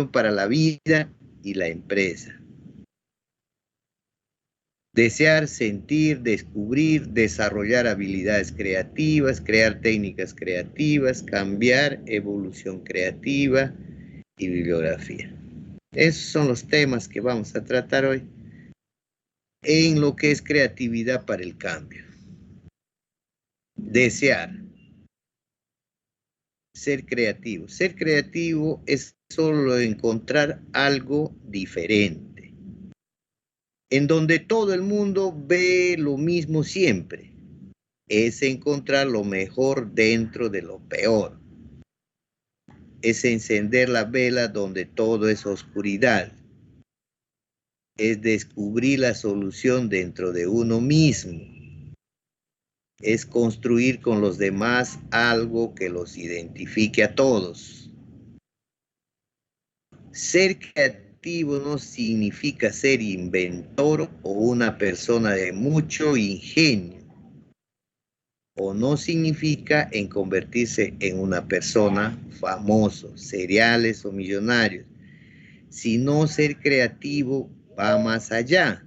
para la vida y la empresa. Desear, sentir, descubrir, desarrollar habilidades creativas, crear técnicas creativas, cambiar, evolución creativa y bibliografía. Esos son los temas que vamos a tratar hoy en lo que es creatividad para el cambio. Desear. Ser creativo. Ser creativo es solo encontrar algo diferente, en donde todo el mundo ve lo mismo siempre. Es encontrar lo mejor dentro de lo peor. Es encender la vela donde todo es oscuridad. Es descubrir la solución dentro de uno mismo. Es construir con los demás algo que los identifique a todos. Ser creativo no significa ser inventor o una persona de mucho ingenio, o no significa en convertirse en una persona famoso, seriales o millonarios, sino ser creativo va más allá.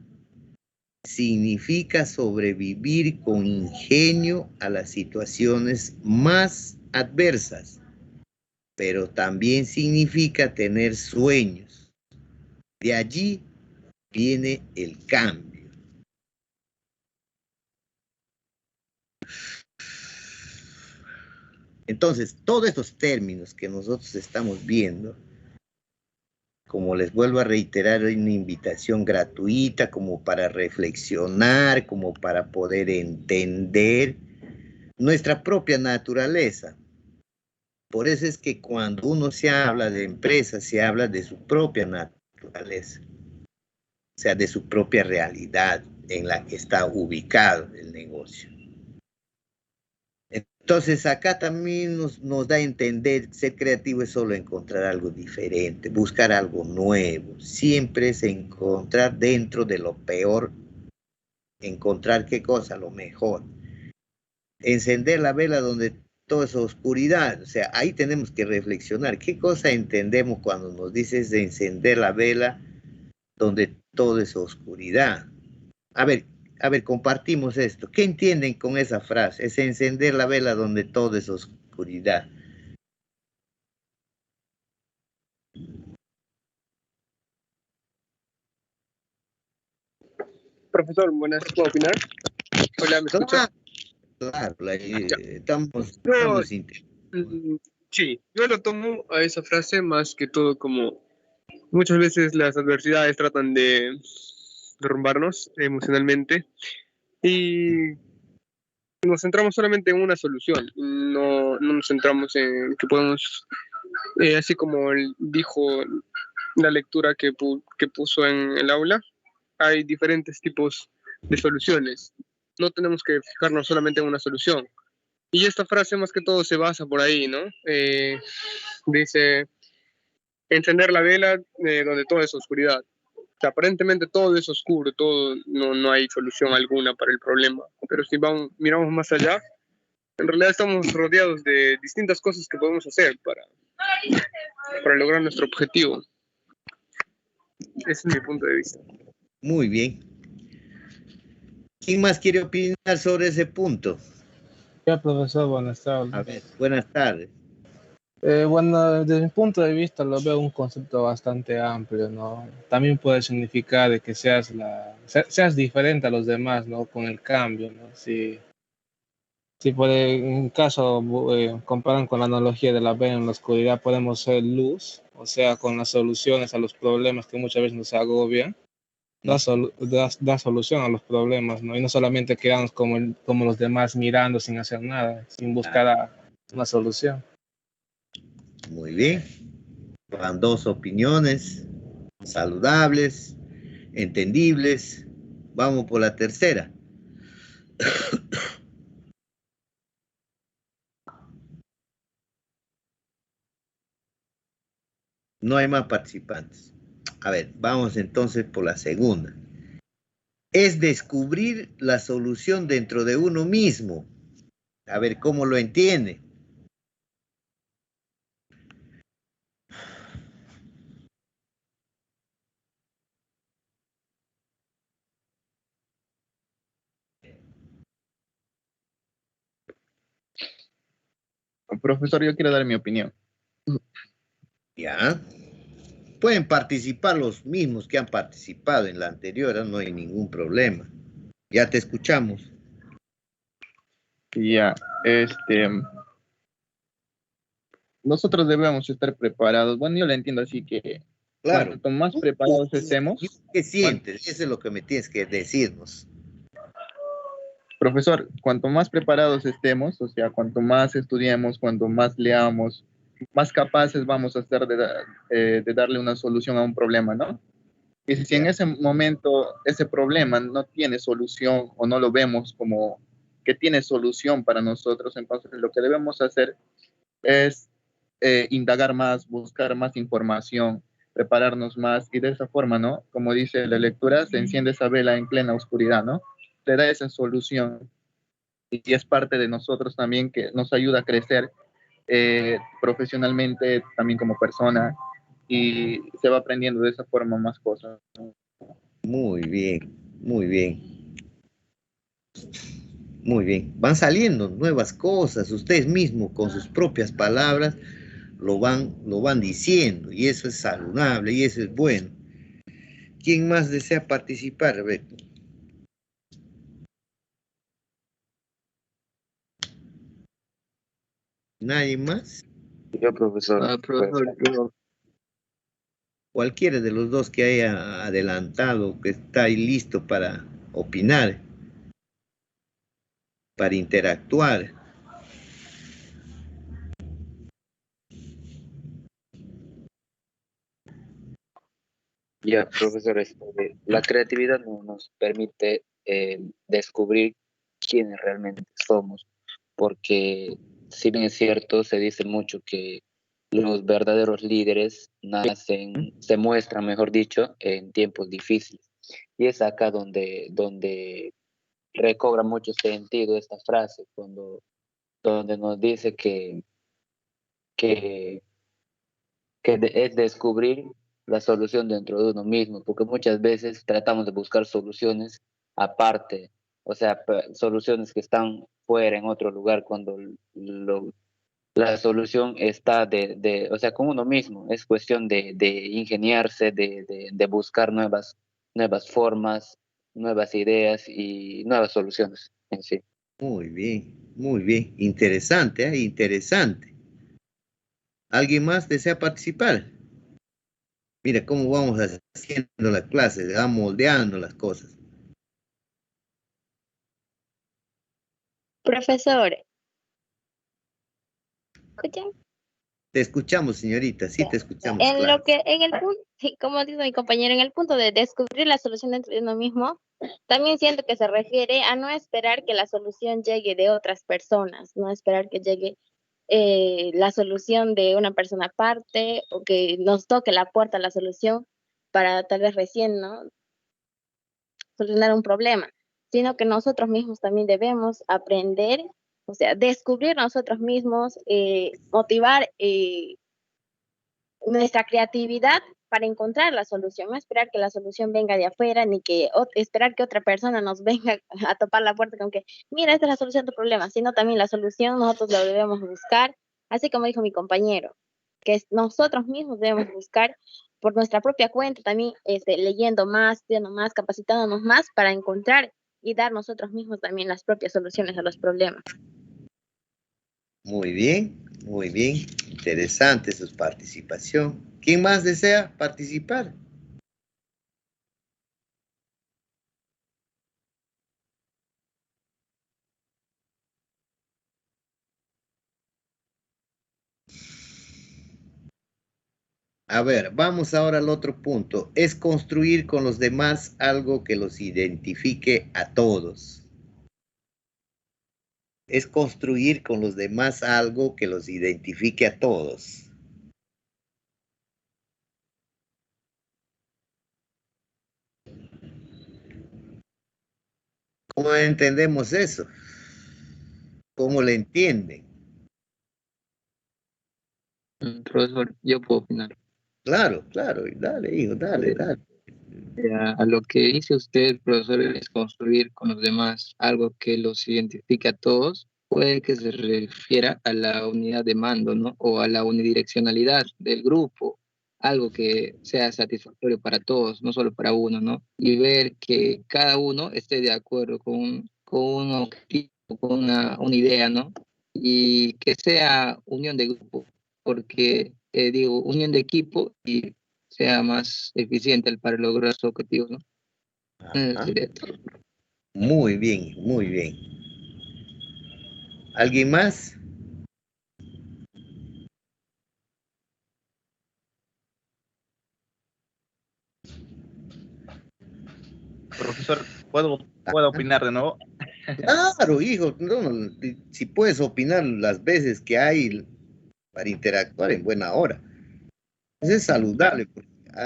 Significa sobrevivir con ingenio a las situaciones más adversas, pero también significa tener sueños. De allí viene el cambio. Entonces, todos estos términos que nosotros estamos viendo, como les vuelvo a reiterar, hay una invitación gratuita como para reflexionar, como para poder entender nuestra propia naturaleza. Por eso es que cuando uno se habla de empresa, se habla de su propia naturaleza, o sea, de su propia realidad en la que está ubicado el negocio. Entonces, acá también nos da a entender, ser creativo es solo encontrar algo diferente, buscar algo nuevo. Siempre es encontrar dentro de lo peor, encontrar qué cosa, lo mejor. Encender la vela donde todo es oscuridad. O sea, ahí tenemos que reflexionar. ¿Qué cosa entendemos cuando nos dices de encender la vela donde todo es oscuridad? A ver, compartimos esto. ¿Qué entienden con esa frase? Es encender la vela donde todo es oscuridad. Profesor, buenas, ¿puedo opinar? Hola, ¿me escucha? Claro, estamos sí, yo lo tomo a esa frase más que todo como muchas veces las adversidades tratan de derrumbarnos emocionalmente y nos centramos solamente en una solución, no nos centramos en que podemos, así como él dijo la lectura que puso en el aula, hay diferentes tipos de soluciones. No tenemos que fijarnos solamente en una solución. Y esta frase más que todo se basa por ahí, ¿no? Dice, encender la vela donde todo es oscuridad. O sea, aparentemente todo es oscuro, todo, no hay solución alguna para el problema. Pero si miramos más allá, en realidad estamos rodeados de distintas cosas que podemos hacer para lograr nuestro objetivo. Ese es mi punto de vista. Muy bien. ¿Quién más quiere opinar sobre ese punto? Ya, profesor, buenas tardes. A ver, buenas tardes. Bueno, desde mi punto de vista lo veo un concepto bastante amplio, ¿no? También puede significar de que seas diferente a los demás, ¿no? Con el cambio, ¿no? Si por en caso comparan con la analogía de la vela en la oscuridad, podemos ser luz, o sea, con las soluciones a los problemas que muchas veces nos agobian, da solución a los problemas, ¿no? Y no solamente quedarnos como los demás mirando sin hacer nada, sin buscar una solución. Muy bien. Van dos opiniones saludables, entendibles. Vamos por la tercera. No hay más participantes. A ver, vamos entonces por la segunda. Es descubrir la solución dentro de uno mismo. A ver cómo lo entiende. Profesor, yo quiero dar mi opinión. Ya. Pueden participar los mismos que han participado en la anterior, no hay ningún problema. Ya te escuchamos. Ya, nosotros debemos estar preparados. Bueno, yo lo entiendo así que Claro. cuanto más preparados estemos. ¿Qué sientes? Eso es lo que me tienes que decirnos. Profesor, cuanto más preparados estemos, o sea, cuanto más estudiemos, cuanto más leamos, más capaces vamos a ser de darle una solución a un problema, ¿no? Y si en ese momento ese problema no tiene solución o no lo vemos como que tiene solución para nosotros, entonces lo que debemos hacer es indagar más, buscar más información, prepararnos más y de esa forma, ¿no? Como dice la lectura, se enciende esa vela en plena oscuridad, ¿no? Te da esa solución y es parte de nosotros también que nos ayuda a crecer profesionalmente, también como persona y se va aprendiendo de esa forma más cosas. Muy bien, muy bien. Muy bien. Van saliendo nuevas cosas. Ustedes mismos con sus propias palabras lo van diciendo y eso es saludable y eso es bueno. ¿Quién más desea participar, Roberto? ¿Nadie más? Yo, profesor. Profesor, yo. Cualquiera de los dos que haya adelantado, que está ahí listo para opinar, para interactuar. Ya, profesor, la creatividad nos permite descubrir quiénes realmente somos, porque si bien es cierto, se dice mucho que los verdaderos líderes nacen, se muestran, mejor dicho, en tiempos difíciles. Y es acá donde recobra mucho sentido esta frase, donde nos dice que, es descubrir la solución dentro de uno mismo, porque muchas veces tratamos de buscar soluciones aparte, o sea, soluciones que están fuera en otro lugar cuando la solución está o sea, con uno mismo. Es cuestión de ingeniarse, de buscar nuevas formas, nuevas ideas y nuevas soluciones en sí. Muy bien, muy bien. Interesante, ¿eh? Interesante. ¿Alguien más desea participar? Mira cómo vamos haciendo la clase, vamos moldeando las cosas. Profesor, ¿escuchan? Te escuchamos, señorita, sí te escuchamos, En claro. lo que, en el punto, como dice mi compañero, en el punto de descubrir la solución dentro de uno mismo, también siento que se refiere a no esperar que la solución llegue de otras personas, no esperar que llegue la solución de una persona aparte o que nos toque la puerta a la solución para tal vez recién, ¿no? Solucionar un problema, sino que nosotros mismos también debemos aprender, o sea, descubrir nosotros mismos, motivar nuestra creatividad para encontrar la solución, no esperar que la solución venga de afuera, ni que esperar que otra persona nos venga a topar la puerta con que, mira, esta es la solución de tu problema, sino también la solución nosotros la debemos buscar, así como dijo mi compañero, que nosotros mismos debemos buscar por nuestra propia cuenta, también leyendo más, estudiando más, capacitándonos más para encontrar y dar nosotros mismos también las propias soluciones a los problemas. Muy bien, muy bien. Interesante su participación. ¿Quién más desea participar? A ver, vamos ahora al otro punto. Es construir con los demás algo que los identifique a todos. Es construir con los demás algo que los identifique a todos. ¿Cómo entendemos eso? ¿Cómo le entienden? Profesor, yo puedo opinar. Claro, claro, dale, hijo, dale, dale. A lo que dice usted, profesor, es construir con los demás algo que los identifique a todos. puede que se refiera a la unidad de mando, ¿no? O a la unidireccionalidad del grupo, algo que sea satisfactorio para todos, no solo para uno, ¿no? Y ver que cada uno esté de acuerdo con un objetivo, con una idea, ¿no? Y que sea unión de grupo, porque, digo, unión de equipo y sea más eficiente para lograr sus objetivos, ¿no? Ajá. Sería todo. Muy bien, muy bien. ¿Alguien más? Profesor, ¿puedo opinar de nuevo? Claro, hijo, no, si puedes opinar las veces que hay para interactuar en buena hora. Eso es saludable.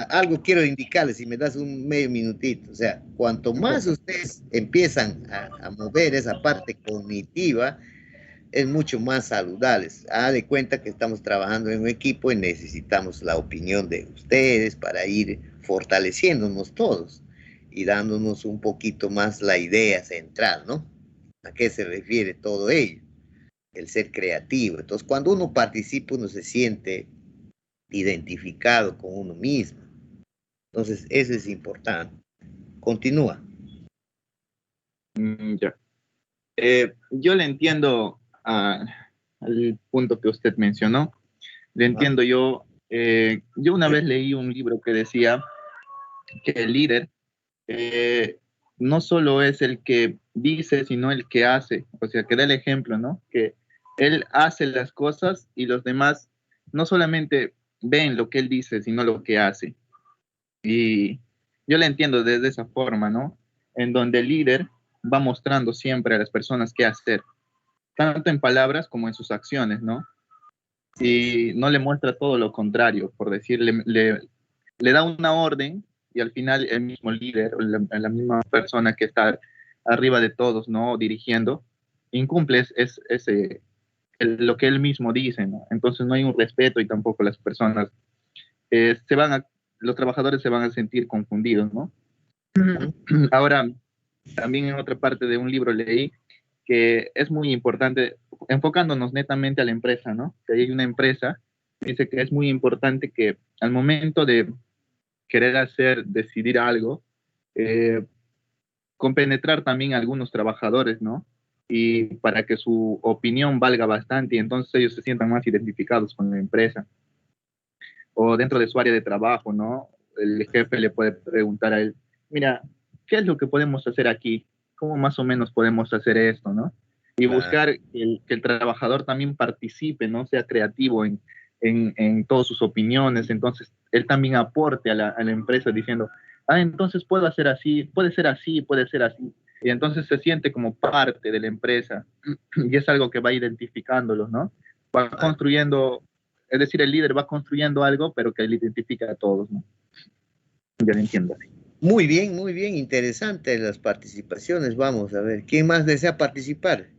Algo quiero indicarles, si me das un medio minutito. O sea, cuanto más ustedes empiezan a mover esa parte cognitiva, es mucho más saludable. Haga de cuenta que estamos trabajando en un equipo y necesitamos la opinión de ustedes para ir fortaleciéndonos todos y dándonos un poquito más la idea central, ¿no? ¿A qué se refiere todo ello? El ser creativo. Entonces, cuando uno participa, uno se siente identificado con uno mismo. Entonces, eso es importante. Continúa. Ya. Yo le entiendo al punto que usted mencionó. Le entiendo yo. Yo una vez leí un libro que decía que el líder no solo es el que dice, sino el que hace. O sea, que da el ejemplo, ¿no? Que él hace las cosas y los demás no solamente ven lo que él dice, sino lo que hace. Y yo le entiendo desde esa forma, ¿no? En donde el líder va mostrando siempre a las personas qué hacer, tanto en palabras como en sus acciones, ¿no? Y no le muestra todo lo contrario, por decirle, le da una orden y al final el mismo líder, la misma persona que está arriba de todos, ¿no? Dirigiendo, incumple lo que él mismo dice, ¿no? Entonces no hay un respeto y tampoco las personas los trabajadores se van a sentir confundidos, ¿no? Ahora, también en otra parte de un libro leí que es muy importante, enfocándonos netamente a la empresa, ¿no? Que hay una empresa, dice que es muy importante que al momento de querer decidir algo, compenetrar también a algunos trabajadores, ¿no? Y para que su opinión valga bastante y entonces ellos se sientan más identificados con la empresa. O dentro de su área de trabajo, ¿no? El jefe le puede preguntar a él, mira, ¿qué es lo que podemos hacer aquí? ¿Cómo más o menos podemos hacer esto, no? Y buscar que el trabajador también participe, ¿no? Sea creativo en todas sus opiniones, entonces él también aporte a la empresa diciendo, entonces puedo hacer así, puede ser así, puede ser así. Y entonces se siente como parte de la empresa y es algo que va identificándolos, ¿no? Va construyendo, es decir, el líder va construyendo algo, pero que le identifica a todos, ¿no? Ya lo entiendo. Muy bien, interesante las participaciones. Vamos a ver, ¿quién más desea participar?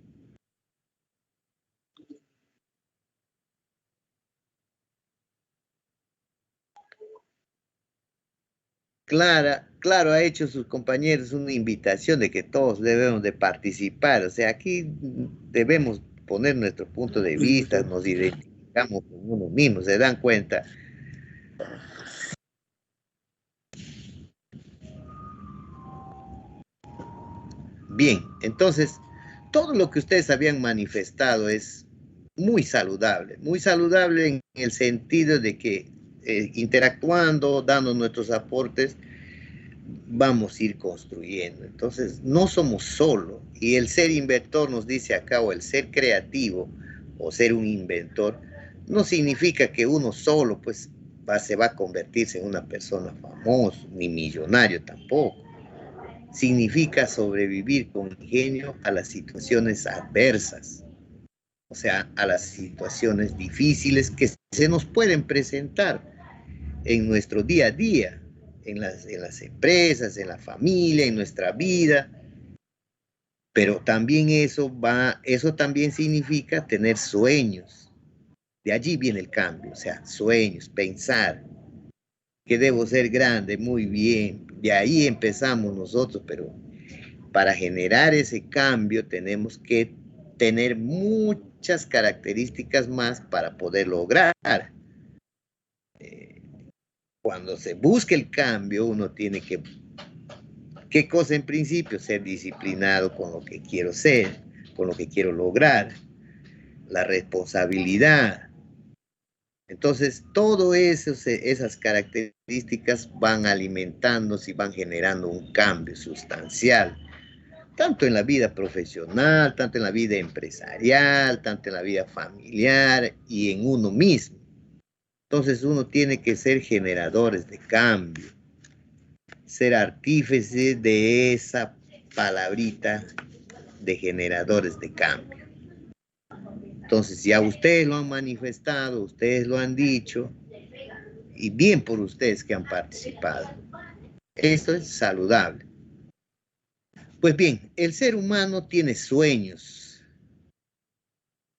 Claro, ha hecho sus compañeros una invitación de que todos debemos de participar. O sea, aquí debemos poner nuestro punto de vista, nos identificamos con uno mismo, ¿se dan cuenta? Bien, entonces, todo lo que ustedes habían manifestado es muy saludable en el sentido de que interactuando, dando nuestros aportes, vamos a ir construyendo. Entonces, no somos solo. Y el ser inventor nos dice acá, o el ser creativo, o ser un inventor, no significa que uno solo, pues, se va a convertirse en una persona famosa, ni millonario tampoco. Significa sobrevivir con ingenio a las situaciones adversas, o sea, a las situaciones difíciles que se nos pueden presentar en nuestro día a día, en las empresas, en la familia, en nuestra vida. Pero también eso también significa tener sueños. De allí viene el cambio, o sea, sueños, pensar que debo ser grande, muy bien. De ahí empezamos nosotros, pero para generar ese cambio tenemos que tener muchas características más para poder lograr. Cuando se busca el cambio, uno tiene que, ¿qué cosa en principio? Ser disciplinado con lo que quiero ser, con lo que quiero lograr, la responsabilidad. Entonces, todas esas características van alimentándose y van generando un cambio sustancial, tanto en la vida profesional, tanto en la vida empresarial, tanto en la vida familiar y en uno mismo. Entonces, uno tiene que ser generadores de cambio, ser artífices de esa palabrita de generadores de cambio. Entonces, ya ustedes lo han manifestado, ustedes lo han dicho, y bien por ustedes que han participado. Esto es saludable. Pues bien, el ser humano tiene sueños.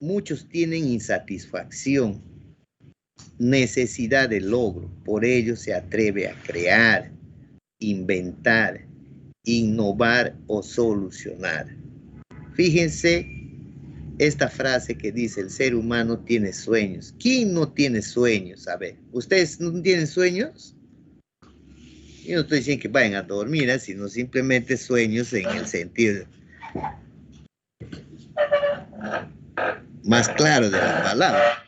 Muchos tienen insatisfacción, necesidad de logro. Por ello se atreve a crear, inventar, innovar o solucionar. Fíjense esta frase que dice, el ser humano tiene sueños. ¿Quién no tiene sueños? A ver, ¿ustedes no tienen sueños? Yo no estoy diciendo que vayan a dormir, sino simplemente sueños en el sentido más claro de la palabra.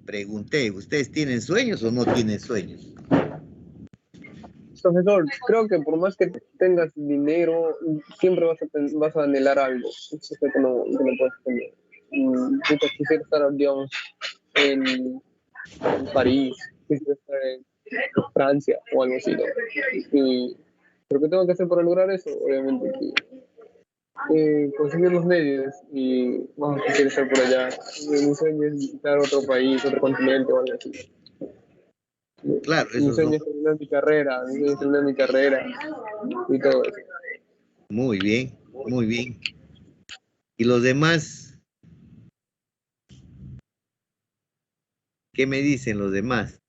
Pregunté, ¿ustedes tienen sueños o no tienen sueños? Profesor, creo que por más que tengas dinero, siempre vas a anhelar algo. Eso es que no puedes tener. Yo quisiera estar, digamos, en París, quisiera estar en Francia o algo así, ¿no? ¿Pero qué tengo que hacer para lograr eso? Obviamente conseguir los medios y vamos a quisiera estar por allá. Mi sueño es visitar otro país, otro continente o algo así. Claro, Mi sueño es terminar mi carrera y todo eso. Muy bien, muy bien. ¿Y los demás? ¿Qué me dicen los demás?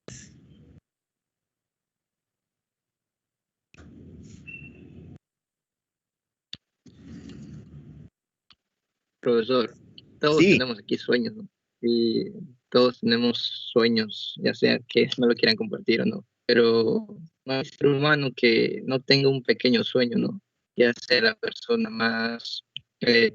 Profesor, todos Sí. tenemos aquí sueños, ¿no? Y todos tenemos sueños, ya sea que no lo quieran compartir o no. Pero no hay ser humano que no tenga un pequeño sueño, ¿no? Ya sea la persona más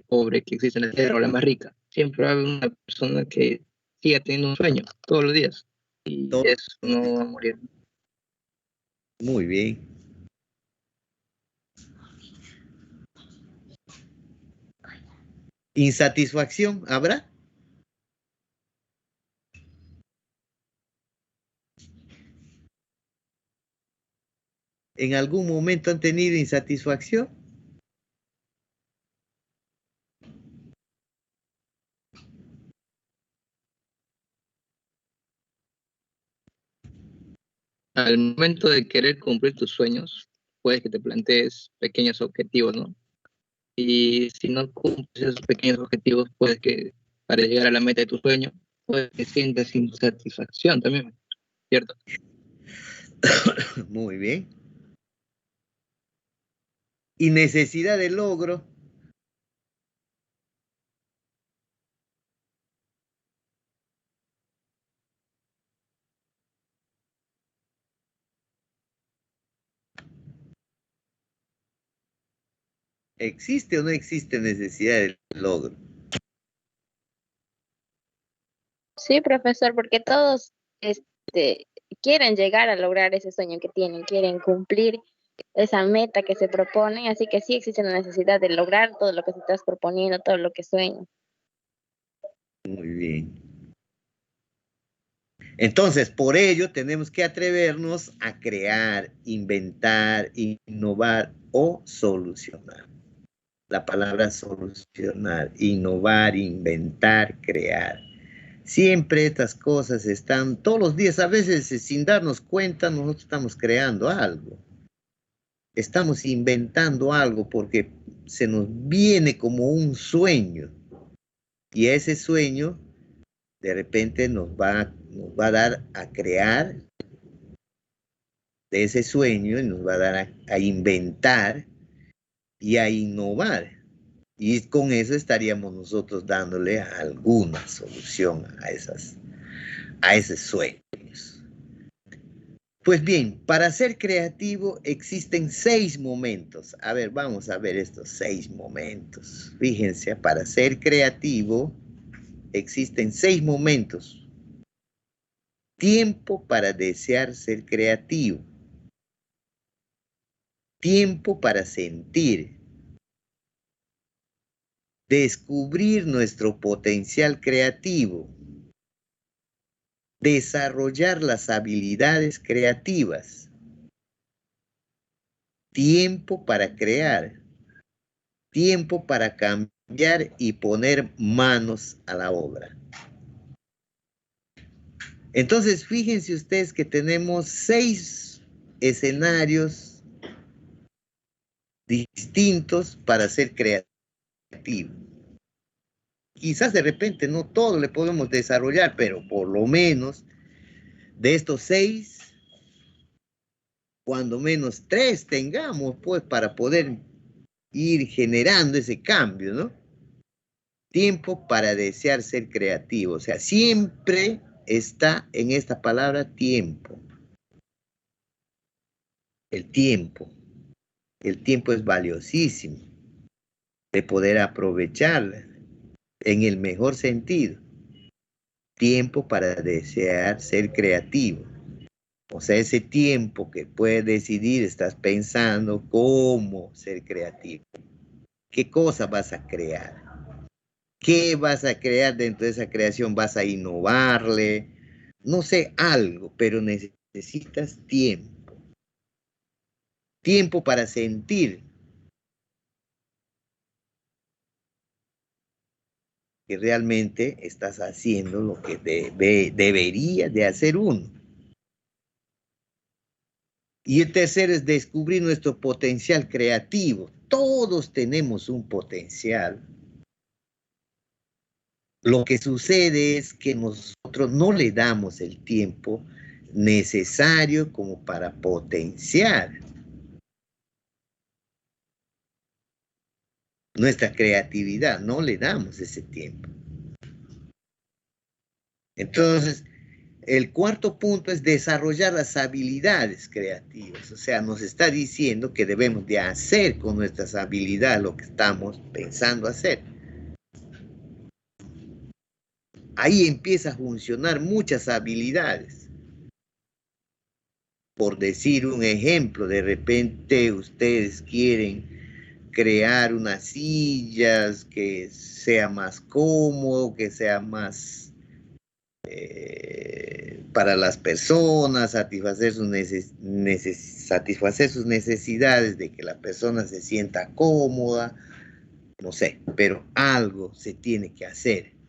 pobre que existe en la tierra o la más rica. Siempre va a haber una persona que siga teniendo un sueño todos los días. Y eso no va a morir. Muy bien. ¿Insatisfacción habrá? ¿En algún momento han tenido insatisfacción? Al momento de querer cumplir tus sueños, puede que te plantees pequeños objetivos, ¿no? Y si no cumples esos pequeños objetivos, puede que para llegar a la meta de tu sueño, puede que sientas insatisfacción también, ¿cierto? Muy bien. ¿Y necesidad de logro? ¿Existe o no existe necesidad de logro? Sí, profesor, porque todos quieren llegar a lograr ese sueño que tienen, quieren cumplir esa meta que se proponen, así que sí existe la necesidad de lograr todo lo que se estás proponiendo, todo lo que sueñas. Muy bien. Entonces, por ello tenemos que atrevernos a crear, inventar, innovar o solucionar. La palabra solucionar, innovar, inventar, crear. Siempre estas cosas están todos los días, a veces sin darnos cuenta, nosotros estamos creando algo. Estamos inventando algo porque se nos viene como un sueño. Y ese sueño de repente nos va a dar a crear de ese sueño y nos va a dar a inventar y a innovar. Y con eso estaríamos nosotros dándole alguna solución a esos sueños. Pues bien, para ser creativo existen 6 momentos. A ver, vamos a ver estos 6 momentos. Fíjense, para ser creativo existen 6 momentos. Tiempo para desear ser creativo. Tiempo para sentir. Descubrir nuestro potencial creativo. Desarrollar las habilidades creativas. Tiempo para crear. Tiempo para cambiar y poner manos a la obra. Entonces, fíjense ustedes que tenemos 6 escenarios distintos para ser creativo. Quizás de repente no todo le podemos desarrollar, pero por lo menos de estos 6, cuando menos 3 tengamos, pues, para poder ir generando ese cambio, ¿no? Tiempo para desear ser creativo. O sea, siempre está en esta palabra tiempo. El tiempo. El tiempo es valiosísimo de poder aprovecharla en el mejor sentido. Tiempo para desear ser creativo. O sea, ese tiempo que puedes decidir, estás pensando cómo ser creativo. ¿Qué cosa vas a crear? ¿Qué vas a crear dentro de esa creación? ¿Vas a innovarle? No sé, algo, pero necesitas tiempo. Tiempo para sentir. Que realmente estás haciendo lo que debería de hacer uno. Y el tercero es descubrir nuestro potencial creativo. Todos tenemos un potencial. Lo que sucede es que nosotros no le damos el tiempo necesario como para potenciar nuestra creatividad, no le damos ese tiempo. Entonces, el cuarto punto es desarrollar las habilidades creativas. O sea, nos está diciendo que debemos de hacer con nuestras habilidades lo que estamos pensando hacer. Ahí empieza a funcionar muchas habilidades. Por decir un ejemplo, de repente ustedes quieren crear unas sillas que sea más cómodo, que sea más para las personas, satisfacer sus necesidades de que la persona se sienta cómoda, no sé, pero algo se tiene que hacer.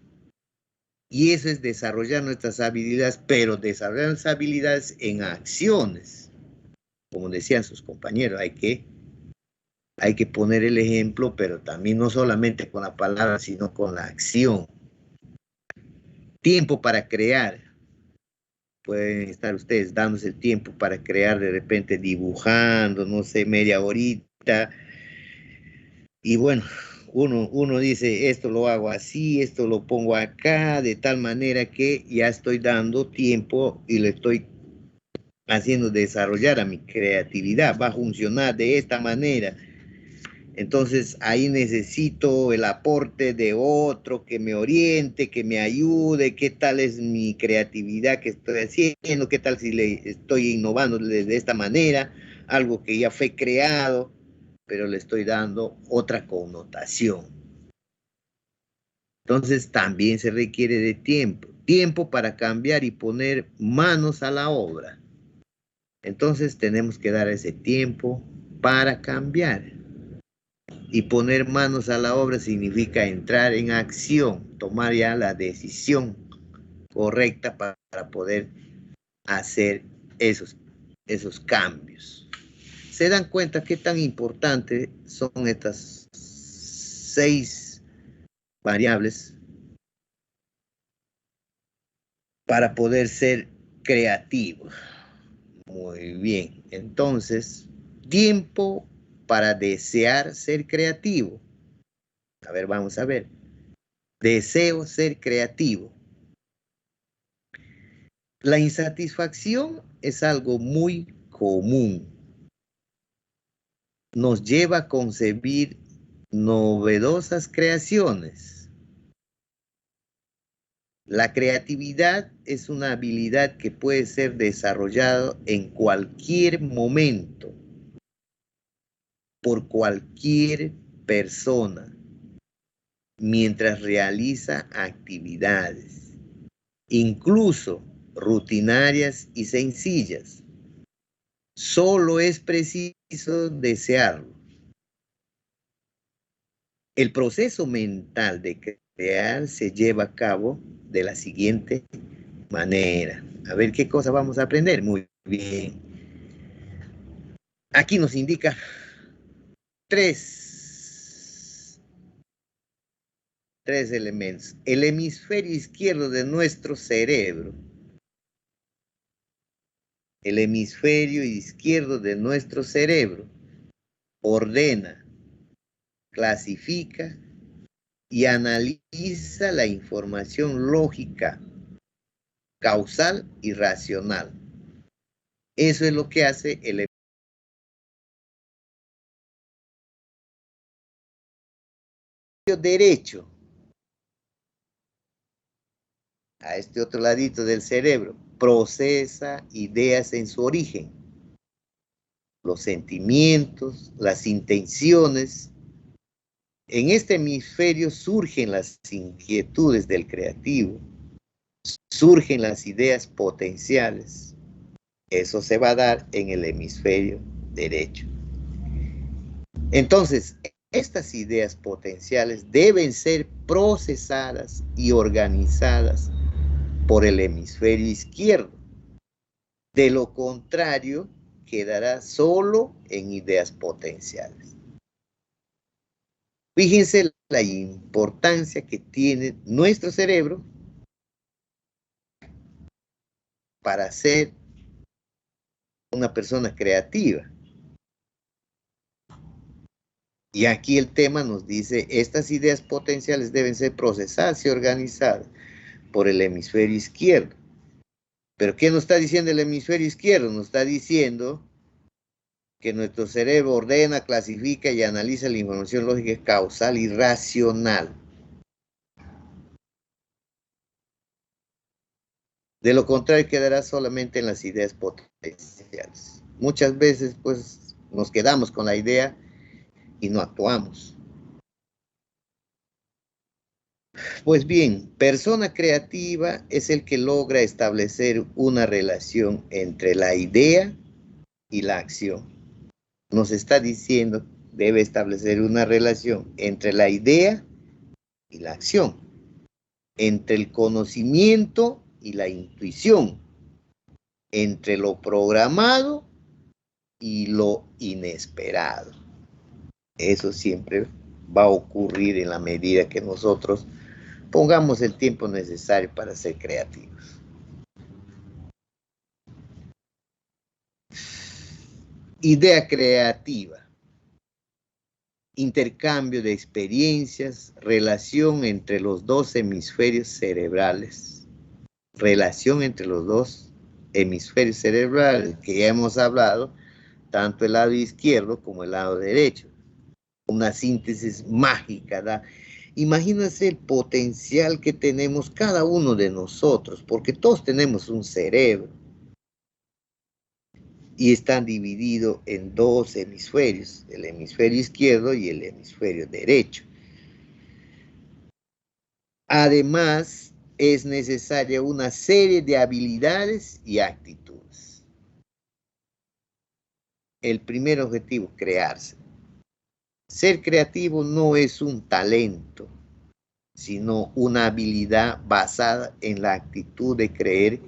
Y eso es desarrollar nuestras habilidades, pero desarrollar nuestras habilidades en acciones. Como decían sus compañeros, hay que poner el ejemplo, pero también no solamente con la palabra, sino con la acción. Tiempo para crear. Pueden estar ustedes dándose el tiempo para crear, de repente dibujando, no sé, media horita. Y bueno, uno dice, esto lo hago así, esto lo pongo acá, de tal manera que ya estoy dando tiempo y le estoy haciendo desarrollar a mi creatividad. Va a funcionar de esta manera. Entonces ahí necesito el aporte de otro que me oriente, que me ayude, qué tal es mi creatividad que estoy haciendo, qué tal si le estoy innovando de esta manera, algo que ya fue creado, pero le estoy dando otra connotación. Entonces también se requiere de tiempo para cambiar y poner manos a la obra. Entonces tenemos que dar ese tiempo para cambiar. Y poner manos a la obra significa entrar en acción, tomar ya la decisión correcta para poder hacer esos cambios. ¿Se dan cuenta qué tan importantes son estas 6 variables para poder ser creativo? Muy bien, entonces, tiempo para desear ser creativo. A ver, vamos a ver. Deseo ser creativo. La insatisfacción es algo muy común. Nos lleva a concebir novedosas creaciones. La creatividad es una habilidad que puede ser desarrollada en cualquier momento, por cualquier persona, mientras realiza actividades, incluso rutinarias y sencillas. Solo es preciso desearlo. El proceso mental de crear se lleva a cabo de la siguiente manera. A ver qué cosa vamos a aprender. Muy bien. Aquí nos indica tres elementos. El hemisferio izquierdo de nuestro cerebro. El hemisferio izquierdo de nuestro cerebro ordena, clasifica y analiza la información lógica, causal y racional. Eso es lo que hace el hemisferio derecho. A este otro ladito del cerebro, procesa ideas en su origen, los sentimientos, las intenciones. En este hemisferio surgen las inquietudes del creativo, surgen las ideas potenciales. Eso se va a dar en el hemisferio derecho. Entonces, estas ideas potenciales deben ser procesadas y organizadas por el hemisferio izquierdo. De lo contrario, quedará solo en ideas potenciales. Fíjense la importancia que tiene nuestro cerebro para ser una persona creativa. Y aquí el tema nos dice, estas ideas potenciales deben ser procesadas y organizadas por el hemisferio izquierdo. ¿Pero qué nos está diciendo el hemisferio izquierdo? Nos está diciendo que nuestro cerebro ordena, clasifica y analiza la información lógica, causal y racional. De lo contrario, quedará solamente en las ideas potenciales. Muchas veces, pues, nos quedamos con la idea y no actuamos. Pues bien, persona creativa es el que logra establecer una relación entre la idea y la acción. Nos está diciendo, debe establecer una relación entre la idea y la acción, entre el conocimiento y la intuición, entre lo programado y lo inesperado. Eso siempre va a ocurrir en la medida que nosotros pongamos el tiempo necesario para ser creativos. Idea creativa. Intercambio de experiencias, relación entre los dos hemisferios cerebrales. Relación entre los dos hemisferios cerebrales que ya hemos hablado, tanto el lado izquierdo como el lado derecho. Una síntesis mágica, ¿da? Imagínense el potencial que tenemos cada uno de nosotros, porque todos tenemos un cerebro y están divididos en dos hemisferios, el hemisferio izquierdo y el hemisferio derecho. Además, es necesaria una serie de habilidades y actitudes. El primer objetivo, crearse. Ser creativo no es un talento, sino una habilidad basada en la actitud de creer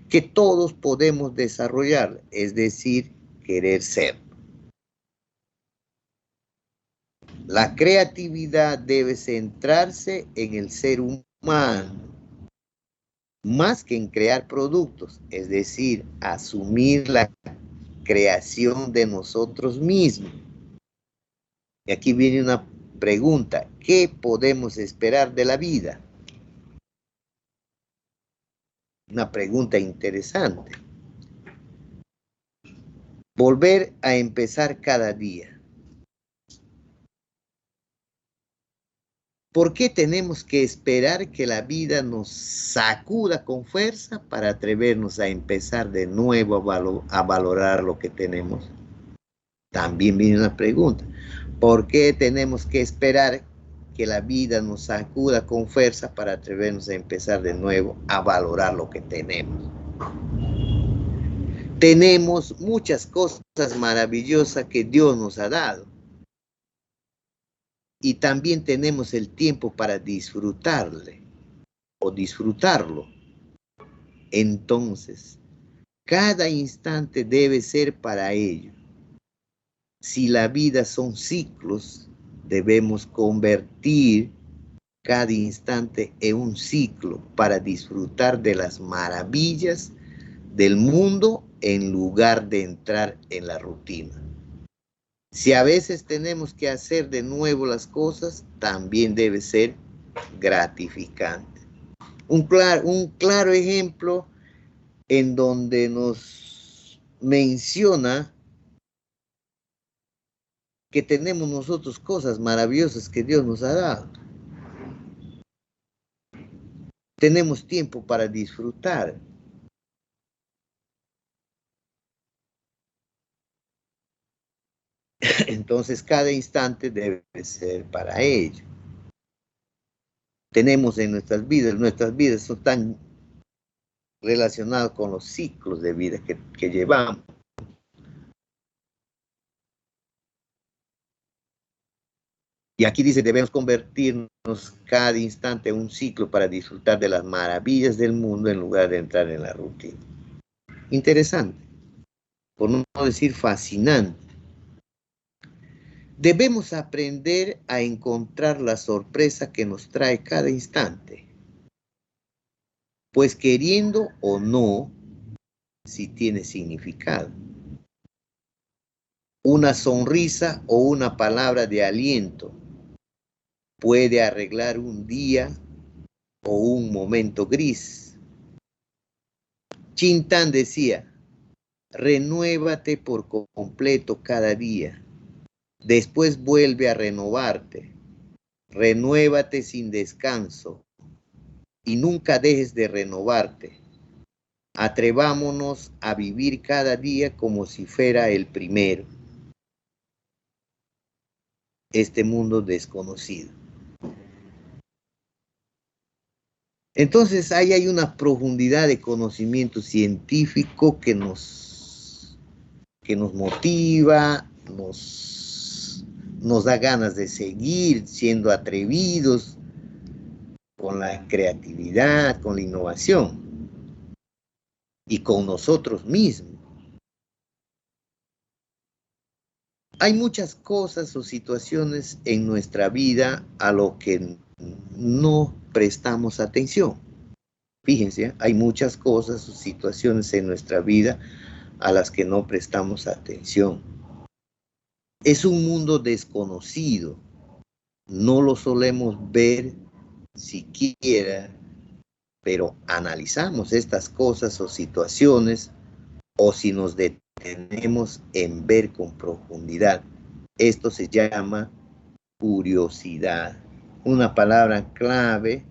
que todos podemos desarrollar, es decir, querer ser. La creatividad debe centrarse en el ser humano, más que en crear productos, es decir, asumir la creación de nosotros mismos. Y aquí viene una pregunta. ¿Qué podemos esperar de la vida? Una pregunta interesante. Volver a empezar cada día. ¿Por qué tenemos que esperar que la vida nos sacuda con fuerza para atrevernos a empezar de nuevo a valorar lo que tenemos? También viene una pregunta. ¿Por qué tenemos que esperar que la vida nos sacuda con fuerza para atrevernos a empezar de nuevo a valorar lo que tenemos? Tenemos muchas cosas maravillosas que Dios nos ha dado. Y también tenemos el tiempo para disfrutarle o disfrutarlo. Entonces, cada instante debe ser para ello. Si la vida son ciclos, debemos convertir cada instante en un ciclo para disfrutar de las maravillas del mundo en lugar de entrar en la rutina. Si a veces tenemos que hacer de nuevo las cosas, también debe ser gratificante. Un claro ejemplo en donde nos menciona que tenemos nosotros cosas maravillosas que Dios nos ha dado. Tenemos tiempo para disfrutar. Entonces cada instante debe ser para ello. Tenemos en nuestras vidas son tan relacionadas con los ciclos de vida que llevamos. Y aquí dice, debemos convertirnos cada instante en un ciclo para disfrutar de las maravillas del mundo en lugar de entrar en la rutina. Interesante, por no decir fascinante. Debemos aprender a encontrar la sorpresa que nos trae cada instante. Pues queriendo o no, sí tiene significado. Una sonrisa o una palabra de aliento puede arreglar un día o un momento gris. Chin-Tan decía, renuévate por completo cada día. Después vuelve a renovarte. Renuévate sin descanso y nunca dejes de renovarte. Atrevámonos a vivir cada día como si fuera el primero. Este mundo desconocido. Entonces ahí hay una profundidad de conocimiento científico que nos motiva, nos da ganas de seguir siendo atrevidos con la creatividad, con la innovación y con nosotros mismos. Hay muchas cosas o situaciones en nuestra vida a lo que no prestamos atención. Fíjense, hay muchas cosas o situaciones en nuestra vida a las que no prestamos atención. Es un mundo desconocido. No lo solemos ver siquiera, pero analizamos estas cosas o situaciones o si nos detenemos en ver con profundidad. Esto se llama curiosidad. Una palabra clave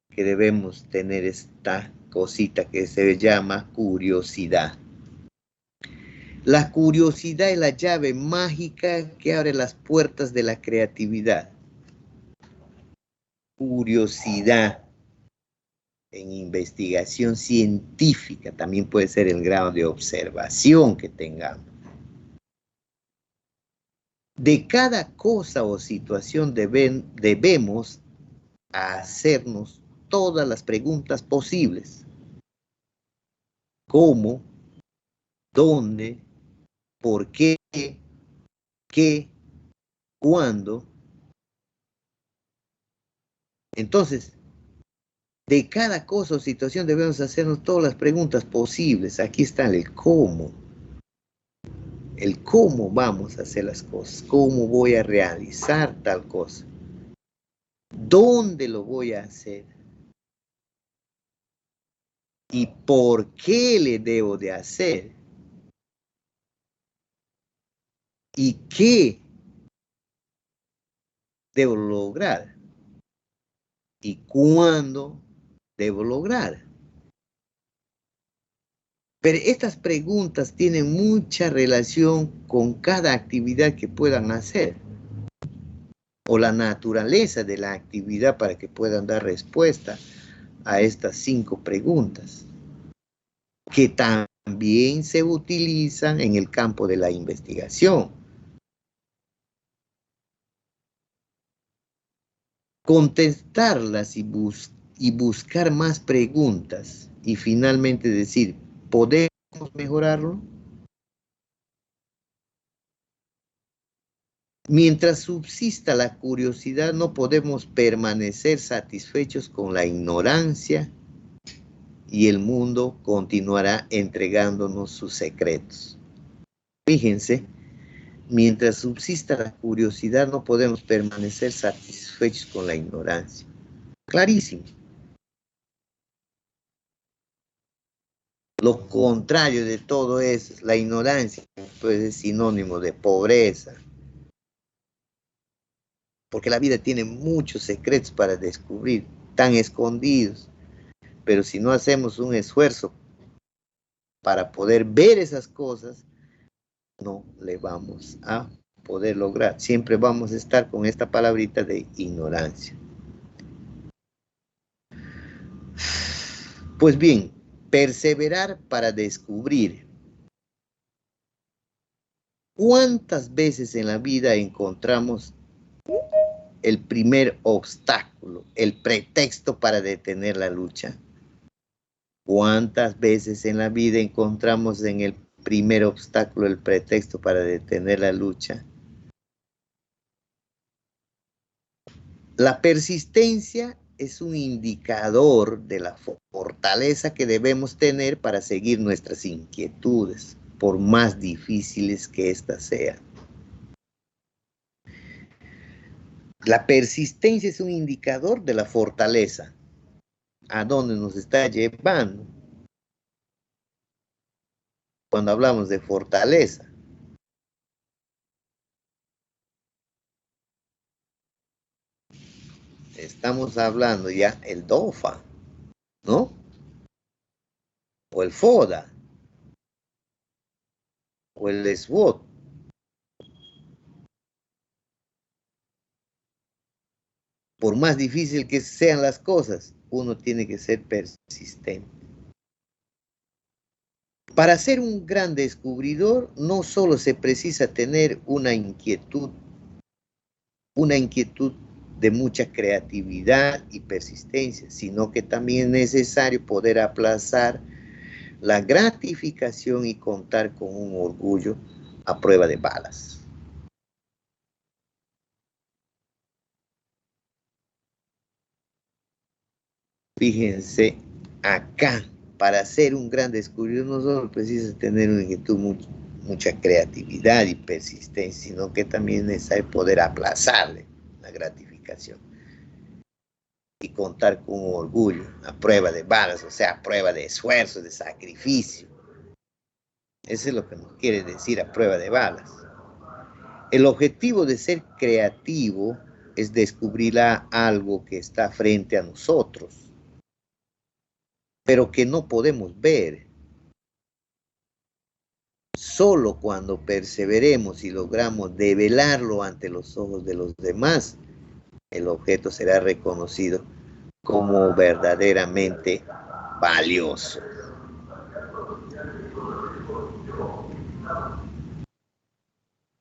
que debemos tener esta cosita que se llama curiosidad. La curiosidad es la llave mágica que abre las puertas de la creatividad. Curiosidad en investigación científica también puede ser el grado de observación que tengamos. De cada cosa o situación debemos hacernos todas las preguntas posibles. ¿Cómo? ¿Dónde? ¿Por qué? ¿Qué? ¿Cuándo? Entonces, de cada cosa o situación debemos hacernos todas las preguntas posibles. Aquí está el cómo. el cómo vamos a hacer las cosas, cómo voy a realizar tal cosa, dónde lo voy a hacer y por qué le debo de hacer y qué debo lograr y cuándo debo lograr. Pero estas preguntas tienen mucha relación con cada actividad que puedan hacer o la naturaleza de la actividad para que puedan dar respuesta a estas 5 preguntas, que también se utilizan en el campo de la investigación. Contestarlas y buscar más preguntas y finalmente decir, ¿podemos mejorarlo? Mientras subsista la curiosidad, no podemos permanecer satisfechos con la ignorancia y el mundo continuará entregándonos sus secretos. Fíjense, mientras subsista la curiosidad, no podemos permanecer satisfechos con la ignorancia. Clarísimo. Lo contrario de todo es la ignorancia, pues es sinónimo de pobreza. Porque la vida tiene muchos secretos para descubrir, tan escondidos. Pero si no hacemos un esfuerzo para poder ver esas cosas, no le vamos a poder lograr. Siempre vamos a estar con esta palabrita de ignorancia. Pues bien, perseverar para descubrir. ¿Cuántas veces en la vida encontramos el primer obstáculo, el pretexto para detener la lucha? ¿Cuántas veces en la vida encontramos en el primer obstáculo el pretexto para detener la lucha? La persistencia es un indicador de la fortaleza que debemos tener para seguir nuestras inquietudes, por más difíciles que éstas sean. La persistencia es un indicador de la fortaleza. ¿A dónde nos está llevando? Cuando hablamos de fortaleza. Estamos hablando ya el DOFA, ¿no? O el FODA. O el SWOT. Por más difícil que sean las cosas, uno tiene que ser persistente. Para ser un gran descubridor, no solo se precisa tener una inquietud de mucha creatividad y persistencia, sino que también es necesario poder aplazar la gratificación y contar con un orgullo a prueba de balas. Fíjense, acá, para ser un gran descubridor, no solo precisa tener una inquietud, mucha creatividad y persistencia, sino que también es necesario poder aplazarle la gratificación y contar con un orgullo a prueba de balas, o sea, a prueba de esfuerzo, de sacrificio. Eso es lo que nos quiere decir a prueba de balas. El objetivo de ser creativo es descubrir algo que está frente a nosotros, pero que no podemos ver. Solo cuando perseveremos y logramos develarlo ante los ojos de los demás, el objeto será reconocido como verdaderamente valioso.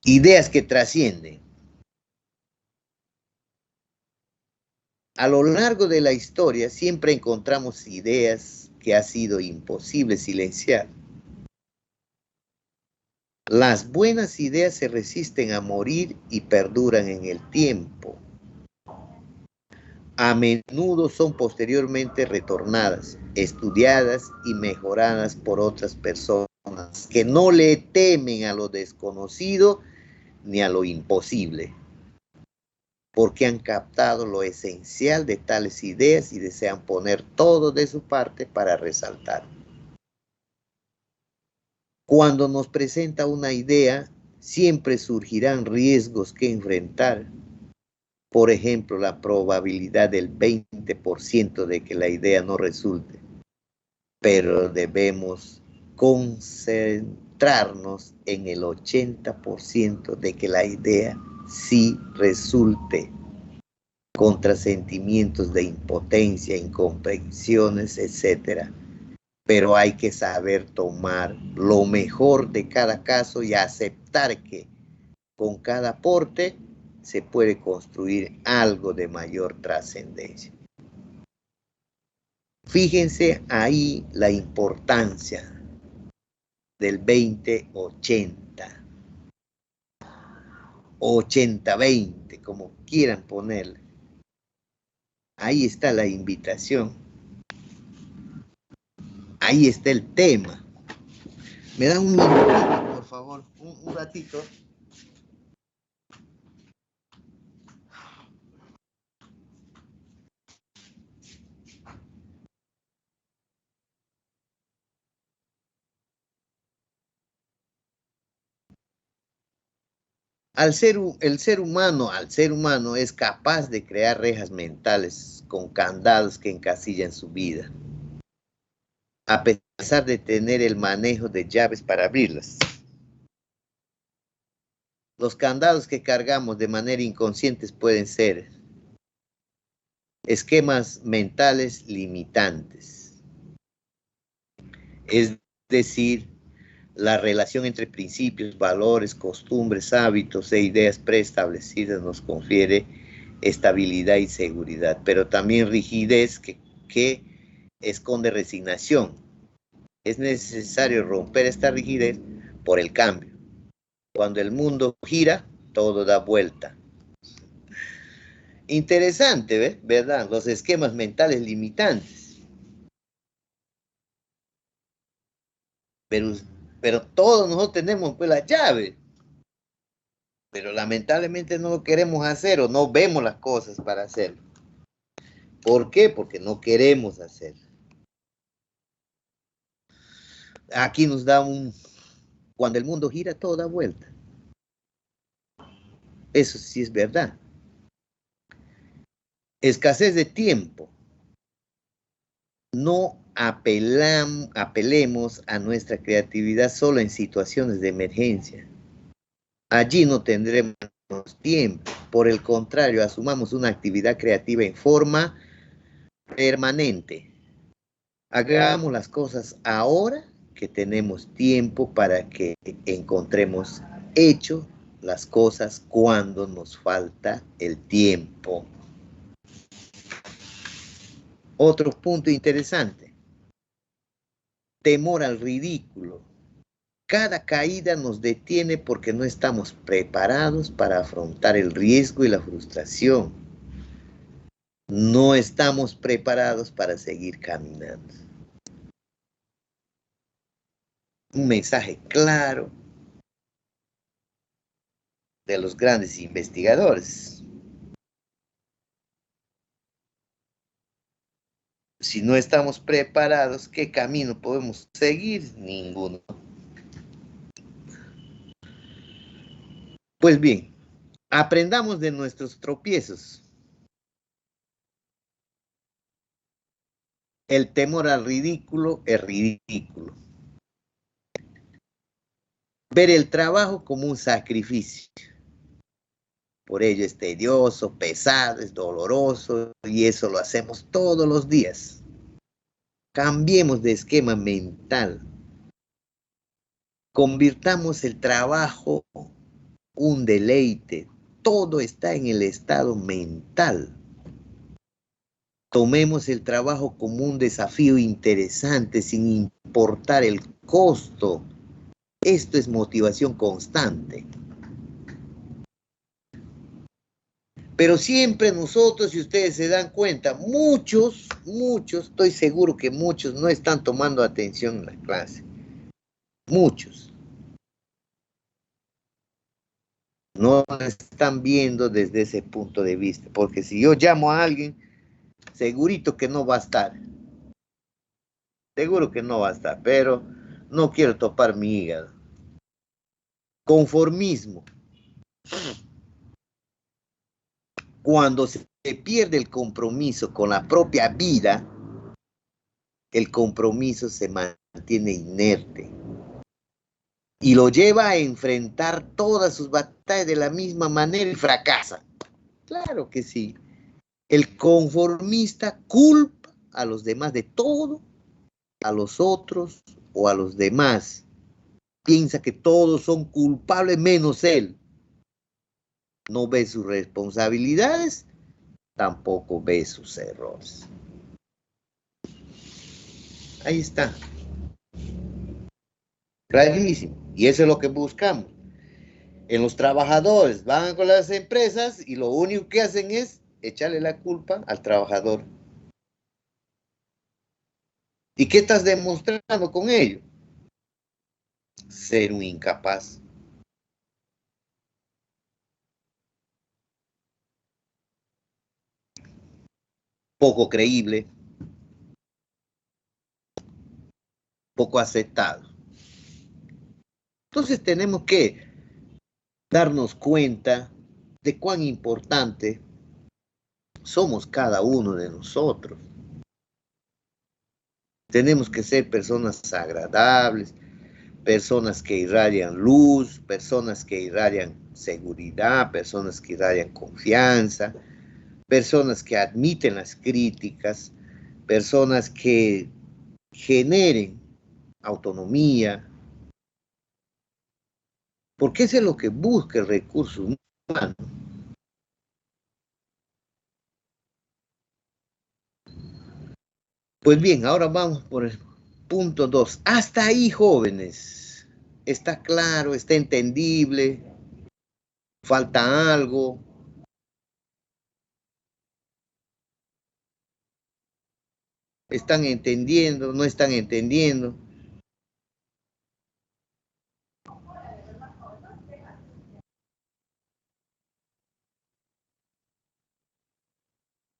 Ideas que trascienden. A lo largo de la historia siempre encontramos ideas que ha sido imposible silenciar. Las buenas ideas se resisten a morir y perduran en el tiempo. A menudo son posteriormente retornadas, estudiadas y mejoradas por otras personas personas que no le temen a lo desconocido ni a lo imposible, porque han captado lo esencial de tales ideas y desean poner todo de su parte para resaltar. Cuando nos presenta una idea, siempre surgirán riesgos que enfrentar. Por ejemplo, la probabilidad del 20% de que la idea no resulte. Pero debemos concentrarnos en el 80% de que la idea sí resulte, contra sentimientos de impotencia, incomprensiones, etc. Pero hay que saber tomar lo mejor de cada caso y aceptar que con cada aporte se puede construir algo de mayor trascendencia. Fíjense ahí la importancia del 20-80, o 80-20, como quieran ponerle. Ahí está la invitación. Ahí está el tema. ¿Me dan un minutito, por favor? Un ratito. El ser humano es capaz de crear rejas mentales con candados que encasillan su vida, a pesar de tener el manejo de llaves para abrirlas. Los candados que cargamos de manera inconsciente pueden ser esquemas mentales limitantes, es decir, la relación entre principios, valores, costumbres, hábitos e ideas preestablecidas nos confiere estabilidad y seguridad, pero también rigidez que esconde resignación. Es necesario romper esta rigidez por el cambio. Cuando el mundo gira, todo da vuelta. Interesante, ¿verdad? Los esquemas mentales limitantes. Pero todos nosotros tenemos pues la llave, pero lamentablemente no lo queremos hacer o no vemos las cosas para hacerlo. ¿Por qué? Porque no queremos hacerlo. Aquí nos da cuando el mundo gira, todo da vuelta. Eso sí es verdad. Escasez de tiempo. No apelemos a nuestra creatividad solo en situaciones de emergencia. Allí no tendremos tiempo. Por el contrario, asumamos una actividad creativa en forma permanente. Hagamos las cosas ahora que tenemos tiempo para que encontremos hecho las cosas cuando nos falta el tiempo. Otro punto interesante. Temor al ridículo. Cada caída nos detiene porque no estamos preparados para afrontar el riesgo y la frustración. No estamos preparados para seguir caminando. Un mensaje claro de los grandes investigadores. Si no estamos preparados, ¿qué camino podemos seguir? Ninguno. Pues bien, aprendamos de nuestros tropiezos. El temor al ridículo es ridículo. Ver el trabajo como un sacrificio. Por ello es tedioso, pesado, es doloroso y eso lo hacemos todos los días. Cambiemos de esquema mental. Convirtamos el trabajo un deleite. Todo está en el estado mental. Tomemos el trabajo como un desafío interesante sin importar el costo. Esto es motivación constante. Pero siempre nosotros, si ustedes se dan cuenta, muchos, estoy seguro que muchos no están tomando atención en la clase. Muchos no están viendo desde ese punto de vista, porque si yo llamo a alguien, segurito que no va a estar. Seguro que no va a estar, pero no quiero topar mi hígado. Conformismo. Cuando se pierde el compromiso con la propia vida, el compromiso se mantiene inerte y lo lleva a enfrentar todas sus batallas de la misma manera y fracasa. Claro que sí. El conformista culpa a los demás de todo, a los otros o a los demás. Piensa que todos son culpables menos él. No ve sus responsabilidades, tampoco ve sus errores. Ahí está. Clarísimo. Y eso es lo que buscamos. En los trabajadores van con las empresas y lo único que hacen es echarle la culpa al trabajador. ¿Y qué estás demostrando con ello? Ser un incapaz. Poco creíble. Poco aceptado. Entonces tenemos que darnos cuenta de cuán importante somos cada uno de nosotros. Tenemos que ser personas agradables, personas que irradian luz, personas que irradian seguridad, personas que irradian confianza, personas que admiten las críticas, personas que generen autonomía, porque eso es lo que busca el recurso humano. Pues bien, ahora vamos por el punto 2. Hasta ahí, jóvenes. Está claro, está entendible. Falta algo. ¿Están entendiendo? ¿No están entendiendo?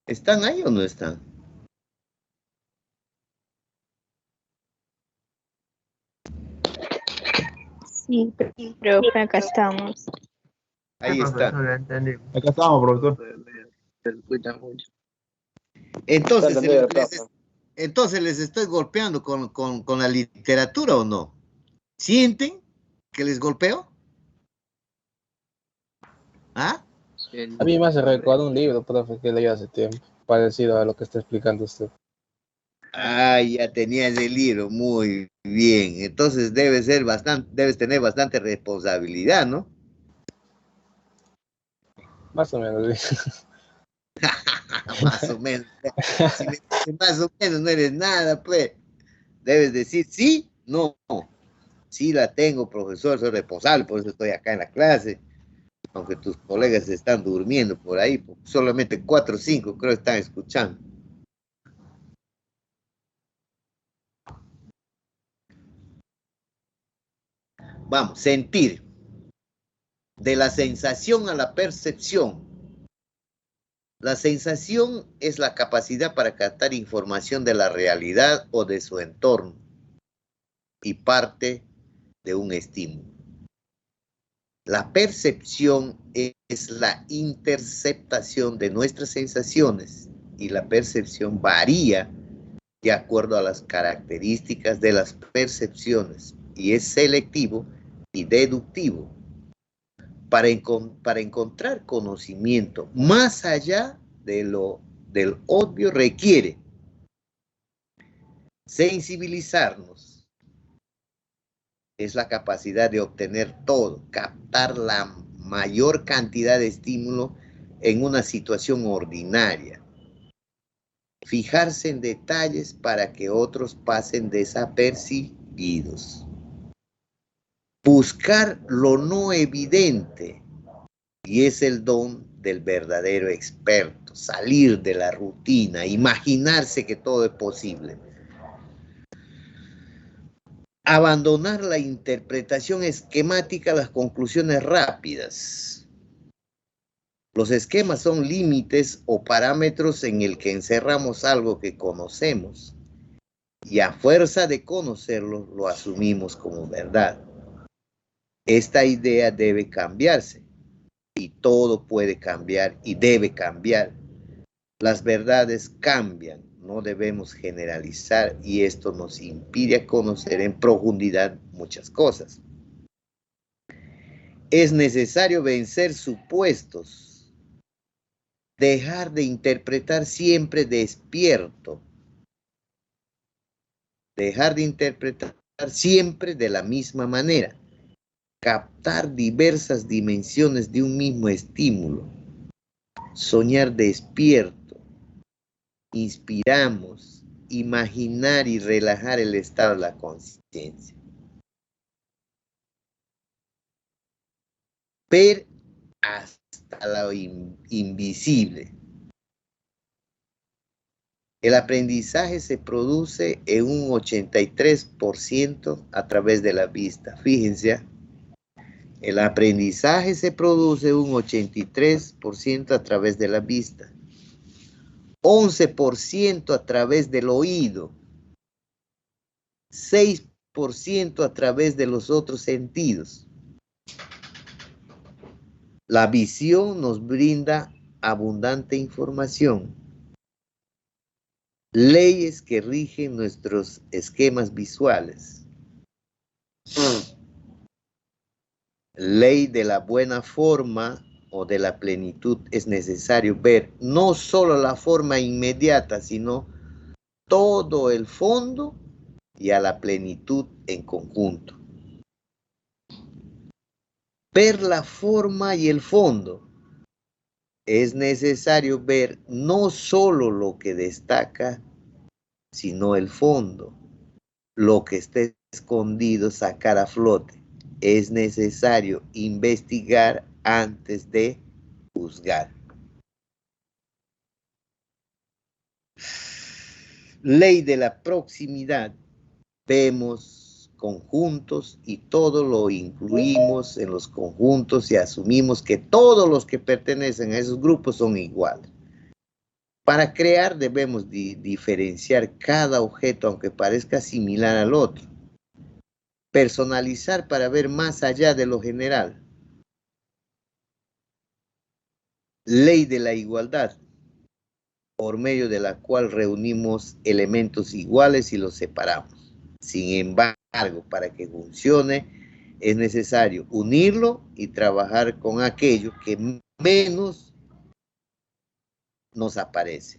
¿Están ahí o no están? Sí, profe, acá estamos. Ahí está. Acá estamos, profesor. Se escucha mucho. Entonces les estoy golpeando con la literatura ¿o no? ¿Sienten que les golpeo? ¿Ah? A mí me hace recordar un libro, profe, que leí hace tiempo, parecido a lo que está explicando usted. Ah, ya tenías el libro, muy bien. Entonces debes tener bastante responsabilidad, ¿no? Más o menos. Más o menos. Si me dices más o menos no eres nada, pues. Debes decir sí, no. Sí la tengo, profesor, soy responsable, por eso estoy acá en la clase. Aunque tus colegas están durmiendo por ahí, solamente 4 o 5 creo que están escuchando. Vamos, sentir. De la sensación a la percepción. La sensación es la capacidad para captar información de la realidad o de su entorno y parte de un estímulo. La percepción es la interceptación de nuestras sensaciones y la percepción varía de acuerdo a las características de las percepciones y es selectivo y deductivo. Para encontrar conocimiento más allá del obvio requiere sensibilizarnos. Es la capacidad de obtener todo, captar la mayor cantidad de estímulo en una situación ordinaria. Fijarse en detalles para que otros pasen desapercibidos. Buscar lo no evidente. Y es el don del verdadero experto, salir de la rutina, imaginarse que todo es posible. Abandonar la interpretación esquemática, las conclusiones rápidas. Los esquemas son límites o parámetros en el que encerramos algo que conocemos y a fuerza de conocerlo lo asumimos como verdad. Esta idea debe cambiarse y todo puede cambiar y debe cambiar. Las verdades cambian, no debemos generalizar y esto nos impide conocer en profundidad muchas cosas. Es necesario vencer supuestos, dejar de interpretar siempre despierto, dejar de interpretar siempre de la misma manera, captar diversas dimensiones de un mismo estímulo, soñar despierto, inspiramos, imaginar y relajar el estado de la conciencia. Ver hasta lo invisible. El aprendizaje se produce en un 83% a través de la vista. Fíjense, el aprendizaje se produce un 83% a través de la vista. 11% a través del oído, 6% a través de los otros sentidos. La visión nos brinda abundante información, leyes que rigen nuestros esquemas visuales. Ley de la buena forma o de la plenitud, es necesario ver no solo la forma inmediata, sino todo el fondo y a la plenitud en conjunto. Ver la forma y el fondo. Es necesario ver no solo lo que destaca, sino el fondo, lo que está escondido, sacar a flote. Es necesario investigar antes de juzgar. Ley de la proximidad. Vemos conjuntos y todo lo incluimos en los conjuntos y asumimos que todos los que pertenecen a esos grupos son iguales. Para crear debemos diferenciar cada objeto aunque parezca similar al otro. Personalizar para ver más allá de lo general. Ley de la igualdad, por medio de la cual reunimos elementos iguales y los separamos. Sin embargo, para que funcione, es necesario unirlo y trabajar con aquello que menos nos aparece.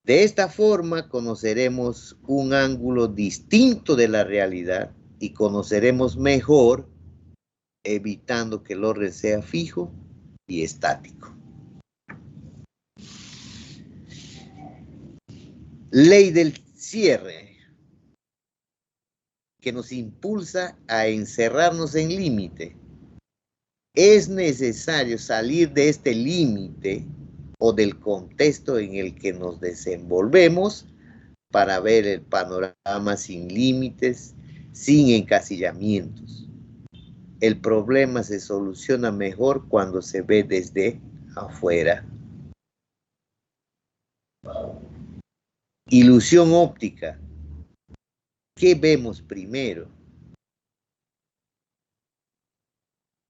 De esta forma conoceremos un ángulo distinto de la realidad y conoceremos mejor, evitando que el orden sea fijo y estático. Ley del cierre, que nos impulsa a encerrarnos en límite. Es necesario salir de este límite o del contexto en el que nos desenvolvemos para ver el panorama sin límites, sin encasillamientos. El problema se soluciona mejor cuando se ve desde afuera. Ilusión óptica. ¿Qué vemos primero?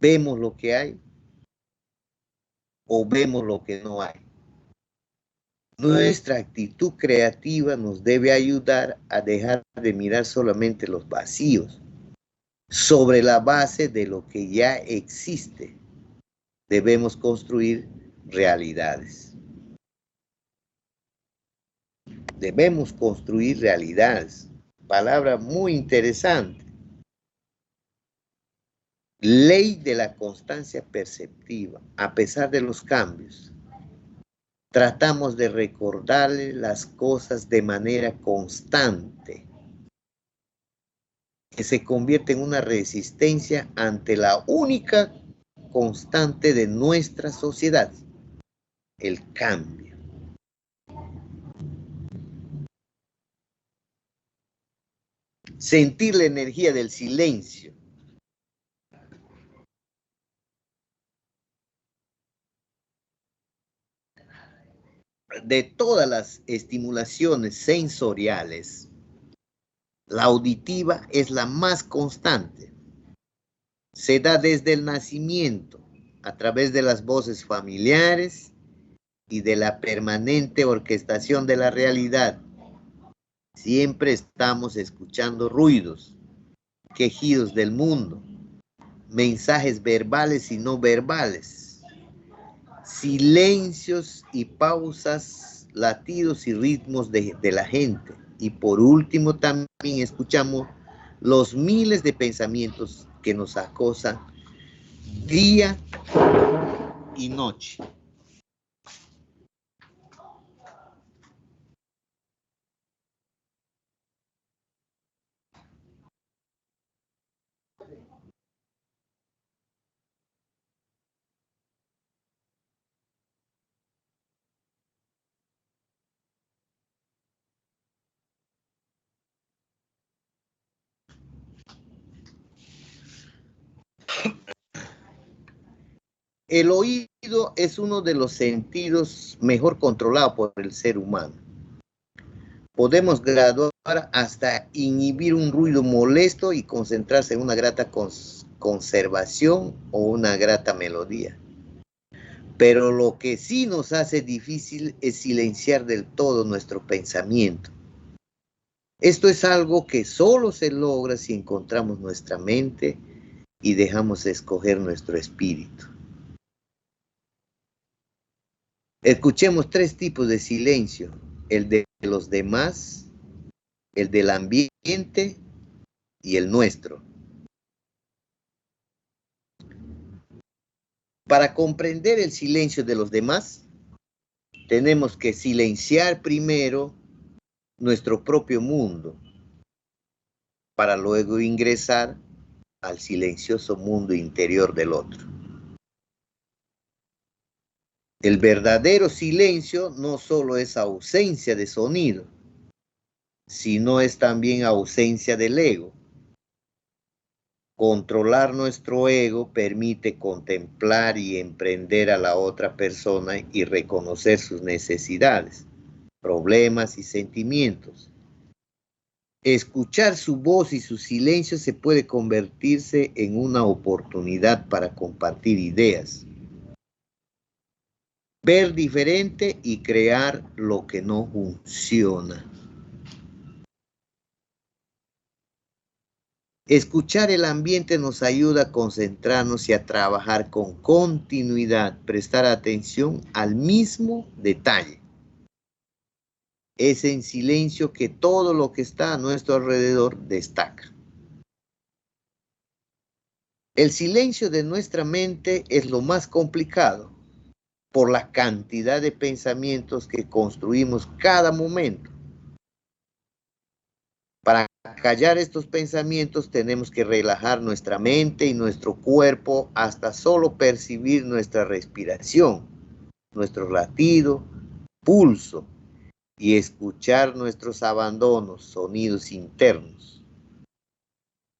¿Vemos lo que hay o vemos lo que no hay? Nuestra actitud creativa nos debe ayudar a dejar de mirar solamente los vacíos. Sobre la base de lo que ya existe, debemos construir realidades. Debemos construir realidades. Palabra muy interesante. Ley de la constancia perceptiva. A pesar de los cambios, tratamos de recordarle las cosas de manera constante, que se convierte en una resistencia ante la única constante de nuestra sociedad, el cambio. sentir la energía del silencio. De todas las estimulaciones sensoriales, la auditiva es la más constante. Se da desde el nacimiento, a través de las voces familiares y de la permanente orquestación de la realidad. Siempre estamos escuchando ruidos, quejidos del mundo, mensajes verbales y no verbales, silencios y pausas, latidos y ritmos de la gente. Y por último también escuchamos los miles de pensamientos que nos acosan día y noche. El oído es uno de los sentidos mejor controlados por el ser humano. Podemos graduar hasta inhibir un ruido molesto y concentrarse en una grata conservación o una grata melodía. Pero lo que sí nos hace difícil es silenciar del todo nuestro pensamiento. Esto es algo que solo se logra si encontramos nuestra mente y dejamos escoger nuestro espíritu. Escuchemos 3 tipos de silencio: el de los demás, el del ambiente y el nuestro. Para comprender el silencio de los demás, tenemos que silenciar primero nuestro propio mundo, para luego ingresar al silencioso mundo interior del otro. El verdadero silencio no solo es ausencia de sonido, sino es también ausencia del ego. Controlar nuestro ego permite contemplar y emprender a la otra persona y reconocer sus necesidades, problemas y sentimientos. Escuchar su voz y su silencio se puede convertirse en una oportunidad para compartir ideas, ver diferente y crear lo que no funciona. Escuchar el ambiente nos ayuda a concentrarnos y a trabajar con continuidad, prestar atención al mismo detalle. Es en silencio que todo lo que está a nuestro alrededor destaca. El silencio de nuestra mente es lo más complicado por la cantidad de pensamientos que construimos cada momento. Para callar estos pensamientos tenemos que relajar nuestra mente y nuestro cuerpo hasta solo percibir nuestra respiración, nuestro latido, pulso y escuchar nuestros abandonos, sonidos internos.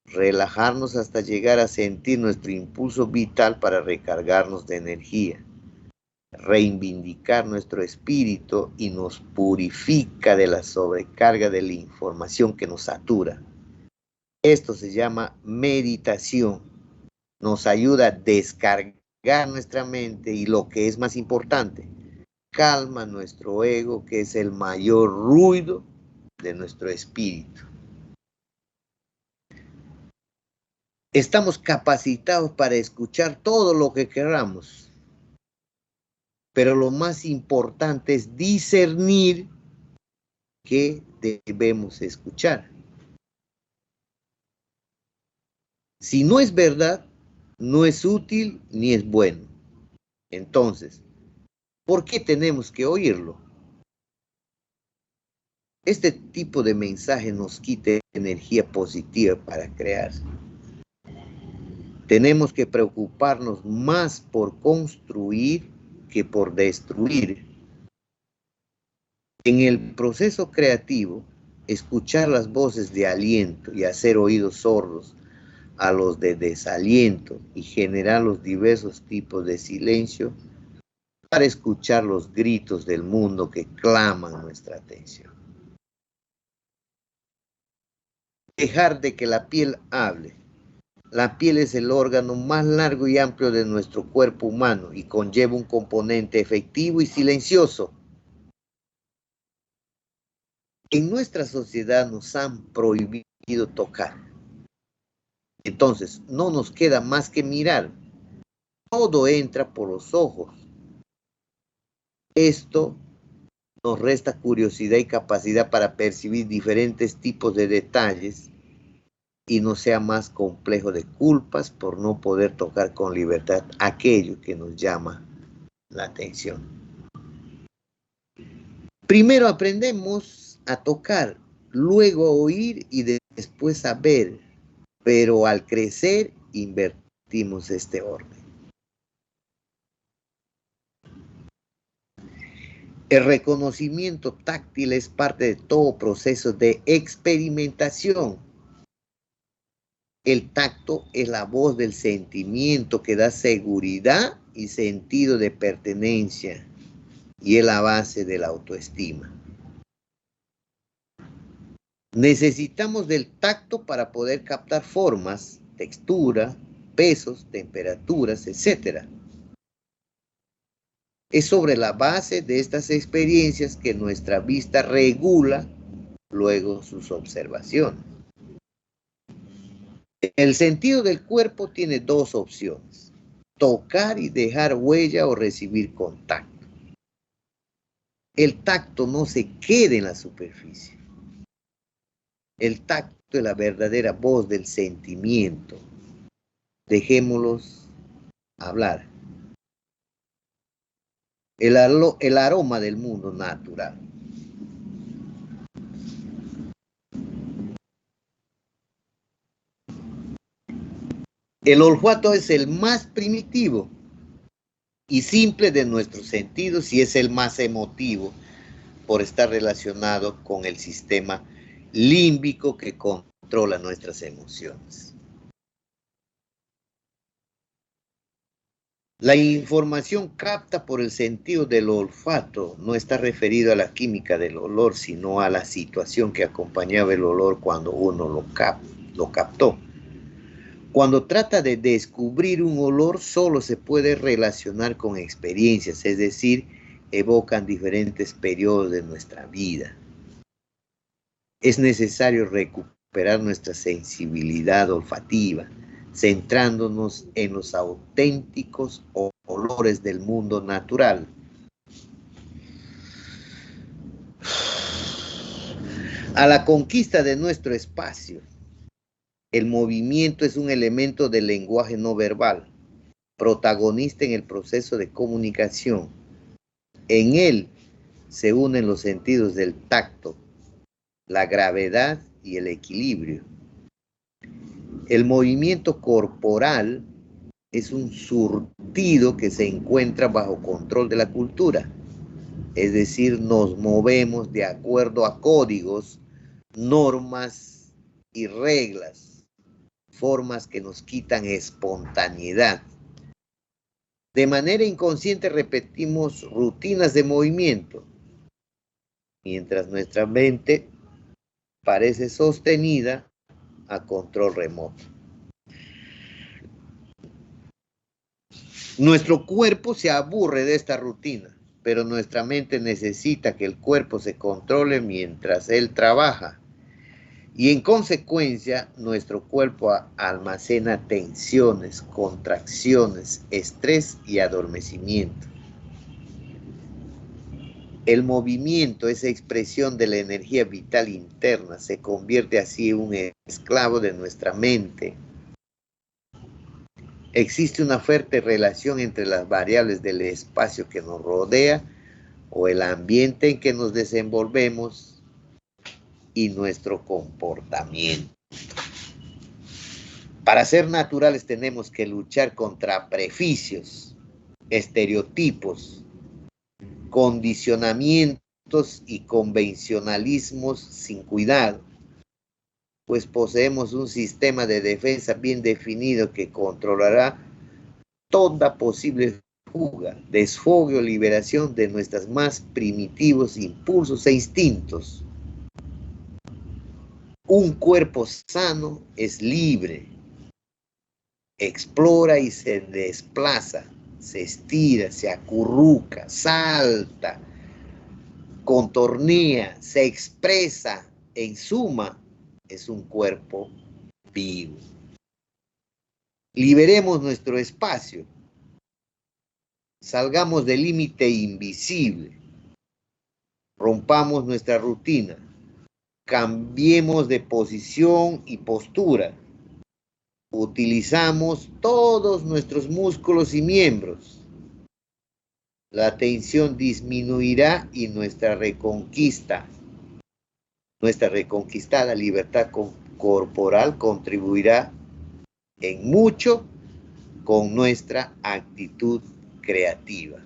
Relajarnos hasta llegar a sentir nuestro impulso vital para recargarnos de energía. Reivindicar nuestro espíritu y nos purifica de la sobrecarga de la información que nos satura. Esto se llama meditación. Nos ayuda a descargar nuestra mente y, lo que es más importante, calma nuestro ego, que es el mayor ruido de nuestro espíritu. Estamos capacitados para escuchar todo lo que queramos. Pero lo más importante es discernir qué debemos escuchar. Si no es verdad, no es útil ni es bueno. Entonces, ¿por qué tenemos que oírlo? Este tipo de mensaje nos quita energía positiva para crear. Tenemos que preocuparnos más por construir que por destruir. En el proceso creativo escuchar las voces de aliento y hacer oídos sordos a los de desaliento y generar los diversos tipos de silencio para escuchar los gritos del mundo que claman nuestra atención. Dejar de que la piel hable. La piel es el órgano más largo y amplio de nuestro cuerpo humano y conlleva un componente efectivo y silencioso. En nuestra sociedad nos han prohibido tocar. Entonces, no nos queda más que mirar. Todo entra por los ojos. Esto nos resta curiosidad y capacidad para percibir diferentes tipos de detalles y no sea más complejo de culpas por no poder tocar con libertad aquello que nos llama la atención. Primero aprendemos a tocar, luego a oír y después a ver, pero al crecer invertimos este orden. El reconocimiento táctil es parte de todo proceso de experimentación. El tacto es la voz del sentimiento que da seguridad y sentido de pertenencia y es la base de la autoestima. Necesitamos del tacto para poder captar formas, textura, pesos, temperaturas, etc. Es sobre la base de estas experiencias que nuestra vista regula luego sus observaciones. El sentido del cuerpo tiene dos opciones: tocar y dejar huella o recibir contacto. El tacto no se queda en la superficie. El tacto es la verdadera voz del sentimiento. Dejémoslos hablar. El aroma del mundo natural. El olfato es el más primitivo y simple de nuestros sentidos y es el más emotivo por estar relacionado con el sistema límbico que controla nuestras emociones. La información capta por el sentido del olfato no está referido a la química del olor, sino a la situación que acompañaba el olor cuando uno lo captó. Cuando trata de descubrir un olor, solo se puede relacionar con experiencias, es decir, evocan diferentes periodos de nuestra vida. Es necesario recuperar nuestra sensibilidad olfativa, centrándonos en los auténticos olores del mundo natural. A la conquista de nuestro espacio. El movimiento es un elemento del lenguaje no verbal, protagonista en el proceso de comunicación. En él se unen los sentidos del tacto, la gravedad y el equilibrio. El movimiento corporal es un surtido que se encuentra bajo control de la cultura, es decir, nos movemos de acuerdo a códigos, normas y reglas. Formas que nos quitan espontaneidad. De manera inconsciente repetimos rutinas de movimiento, mientras nuestra mente parece sostenida a control remoto. Nuestro cuerpo se aburre de esta rutina, pero nuestra mente necesita que el cuerpo se controle mientras él trabaja. Y en consecuencia, nuestro cuerpo almacena tensiones, contracciones, estrés y adormecimiento. El movimiento, esa expresión de la energía vital interna, se convierte así en un esclavo de nuestra mente. Existe una fuerte relación entre las variables del espacio que nos rodea o el ambiente en que nos desenvolvemos y nuestro comportamiento. Para ser naturales tenemos que luchar contra prejuicios, estereotipos, condicionamientos y convencionalismos sin cuidado, pues poseemos un sistema de defensa bien definido que controlará toda posible fuga, desfogue o liberación de nuestros más primitivos impulsos e instintos. Un cuerpo sano es libre, explora y se desplaza, se estira, se acurruca, salta, contornea, se expresa, en suma, es un cuerpo vivo. Liberemos nuestro espacio, salgamos del límite invisible, rompamos nuestra rutina, cambiemos de posición y postura, utilizamos todos nuestros músculos y miembros. La tensión disminuirá y nuestra reconquistada libertad corporal contribuirá en mucho con nuestra actitud creativa.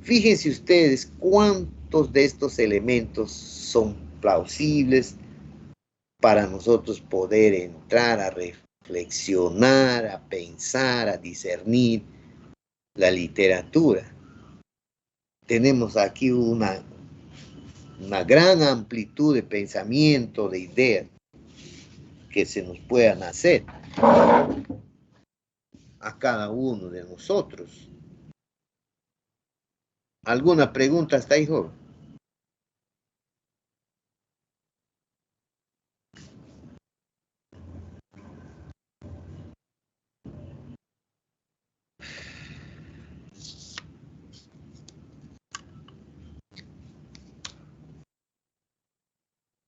Fíjense ustedes cuántos de estos elementos son plausibles para nosotros poder entrar a reflexionar, a pensar, a discernir la literatura. Tenemos aquí una gran amplitud de pensamiento, de ideas que se nos puedan hacer a cada uno de nosotros. ¿Alguna pregunta hasta ahí, joven?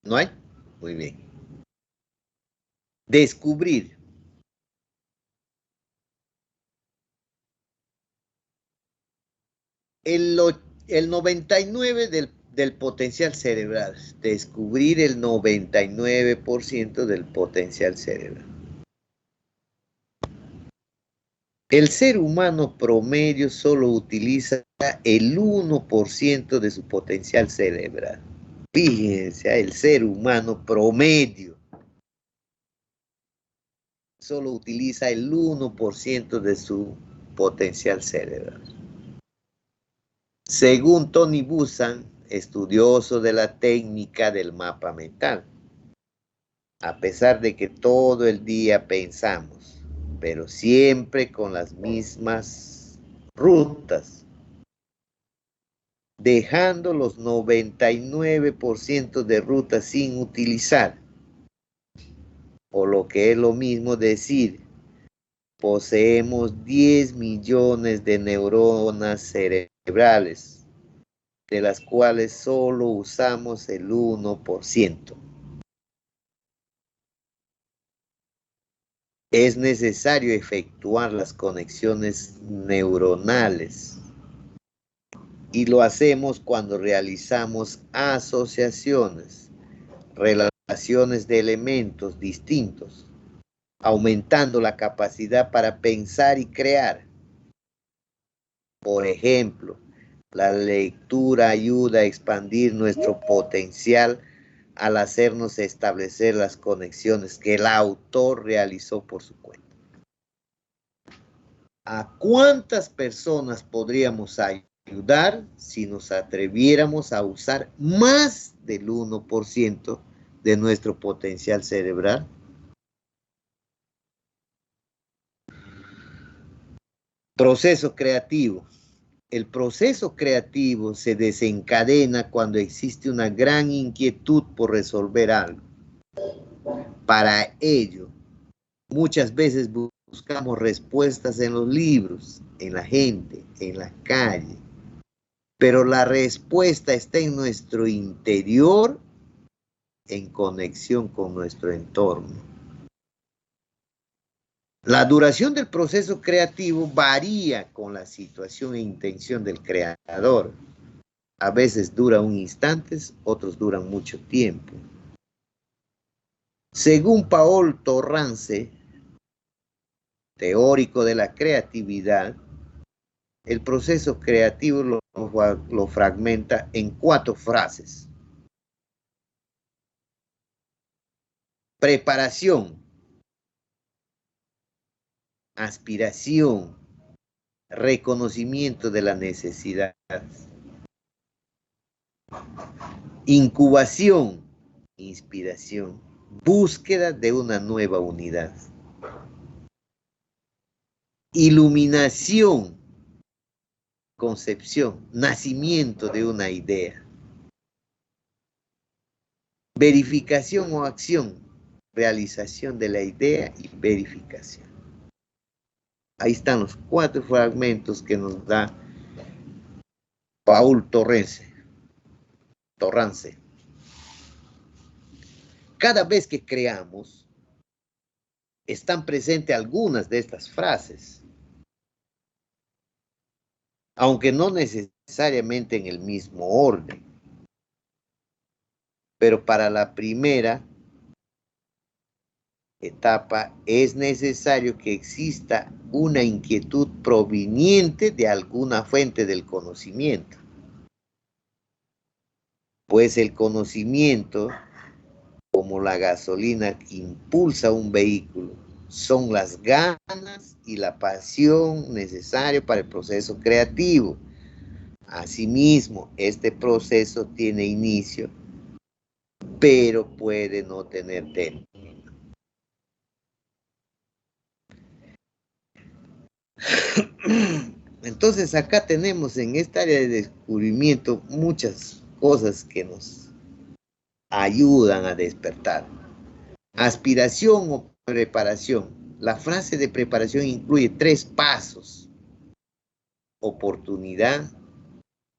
¿No hay? Muy bien. Descubrir. El 99% del potencial cerebral. Descubrir el 99% del potencial cerebral. El ser humano promedio solo utiliza el 1% de su potencial cerebral. Fíjense, el ser humano promedio solo utiliza el 1% de su potencial cerebral. Según Tony Buzan, estudioso de la técnica del mapa mental, a pesar de que todo el día pensamos, pero siempre con las mismas rutas, dejando los 99% de rutas sin utilizar, o lo que es lo mismo decir, poseemos 10 millones de neuronas cerebrales, de las cuales solo usamos el 1%. Es necesario efectuar las conexiones neuronales y lo hacemos cuando realizamos asociaciones, relaciones de elementos distintos, aumentando la capacidad para pensar y crear. Por ejemplo, la lectura ayuda a expandir nuestro potencial al hacernos establecer las conexiones que el autor realizó por su cuenta. ¿A cuántas personas podríamos ayudar si nos atreviéramos a usar más del 1% de nuestro potencial cerebral? Proceso creativo. El proceso creativo se desencadena cuando existe una gran inquietud por resolver algo. Para ello, muchas veces buscamos respuestas en los libros, en la gente, en la calle. Pero la respuesta está en nuestro interior, en conexión con nuestro entorno. La duración del proceso creativo varía con la situación e intención del creador. A veces dura un instante, otros duran mucho tiempo. Según Paul Torrance, teórico de la creatividad, el proceso creativo lo fragmenta en 4 frases. Preparación, aspiración, reconocimiento de la necesidad, incubación, inspiración, búsqueda de una nueva unidad, iluminación, concepción, nacimiento de una idea, verificación o acción, realización de la idea y verificación. Ahí están los 4 fragmentos que nos da Paul Torrance. Cada vez que creamos, están presentes algunas de estas frases, aunque no necesariamente en el mismo orden. Pero para la primera etapa es necesario que exista una inquietud proveniente de alguna fuente del conocimiento. Pues el conocimiento, como la gasolina que impulsa un vehículo, son las ganas y la pasión necesaria para el proceso creativo. Asimismo, este proceso tiene inicio, pero puede no tener término. Entonces acá tenemos en esta área de descubrimiento muchas cosas que nos ayudan a despertar. Aspiración o preparación. La frase de preparación incluye 3 pasos: oportunidad,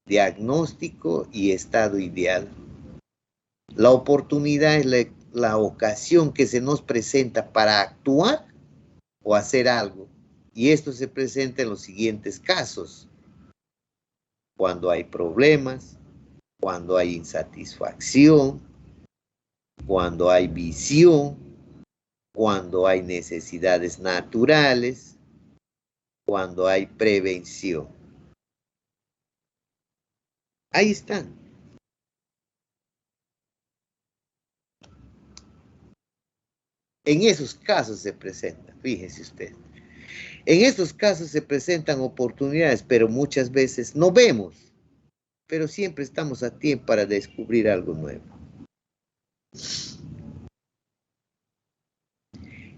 diagnóstico y estado ideal. La oportunidad es la ocasión que se nos presenta para actuar o hacer algo. Y esto se presenta en los siguientes casos: cuando hay problemas, cuando hay insatisfacción, cuando hay visión, cuando hay necesidades naturales, cuando hay prevención. Ahí están. En esos casos se presentan, fíjese usted. En estos casos se presentan oportunidades, pero muchas veces no vemos, pero siempre estamos a tiempo para descubrir algo nuevo.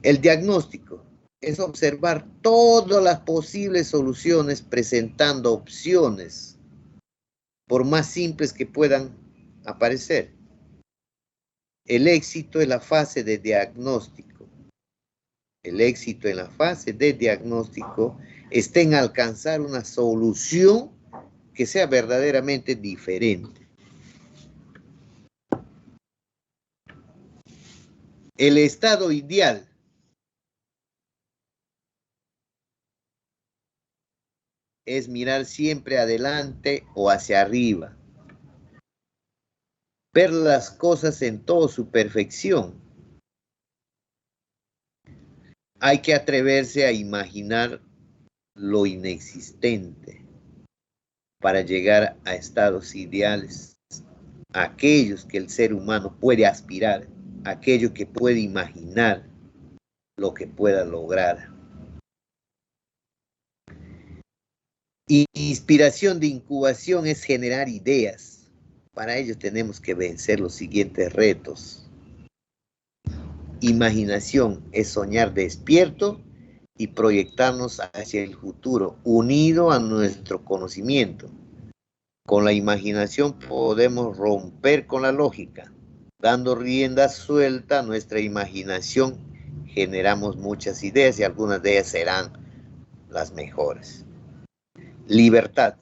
El diagnóstico es observar todas las posibles soluciones presentando opciones, por más simples que puedan aparecer. El éxito es la fase de diagnóstico. El éxito en la fase de diagnóstico está en alcanzar una solución que sea verdaderamente diferente. El estado ideal es mirar siempre adelante o hacia arriba, ver las cosas en toda su perfección. Hay que atreverse a imaginar lo inexistente para llegar a estados ideales, aquellos que el ser humano puede aspirar, aquello que puede imaginar, lo que pueda lograr. Inspiración de incubación es generar ideas. Para ello tenemos que vencer los siguientes retos. Imaginación es soñar despierto y proyectarnos hacia el futuro, unido a nuestro conocimiento. Con la imaginación podemos romper con la lógica. Dando rienda suelta a nuestra imaginación, generamos muchas ideas y algunas de ellas serán las mejores. Libertad.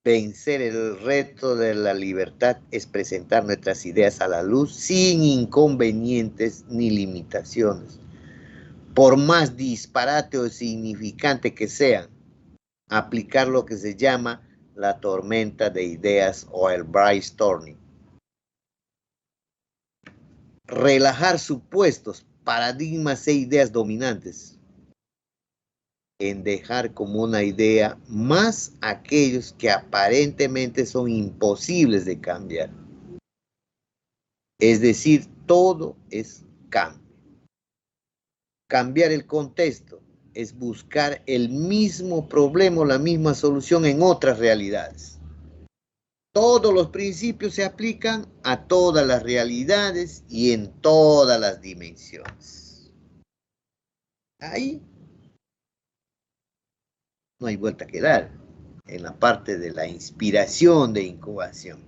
Vencer el reto de la libertad es presentar nuestras ideas a la luz sin inconvenientes ni limitaciones. Por más disparate o insignificante que sean, aplicar lo que se llama la tormenta de ideas o el brainstorming. Relajar supuestos, paradigmas e ideas dominantes. en dejar como una idea más aquellos que aparentemente son imposibles de cambiar. Es decir, todo es cambio. Cambiar el contexto es buscar el mismo problema o la misma solución en otras realidades. Todos los principios se aplican a todas las realidades y en todas las dimensiones. Ahí no hay vuelta que dar en la parte de la inspiración de incubación.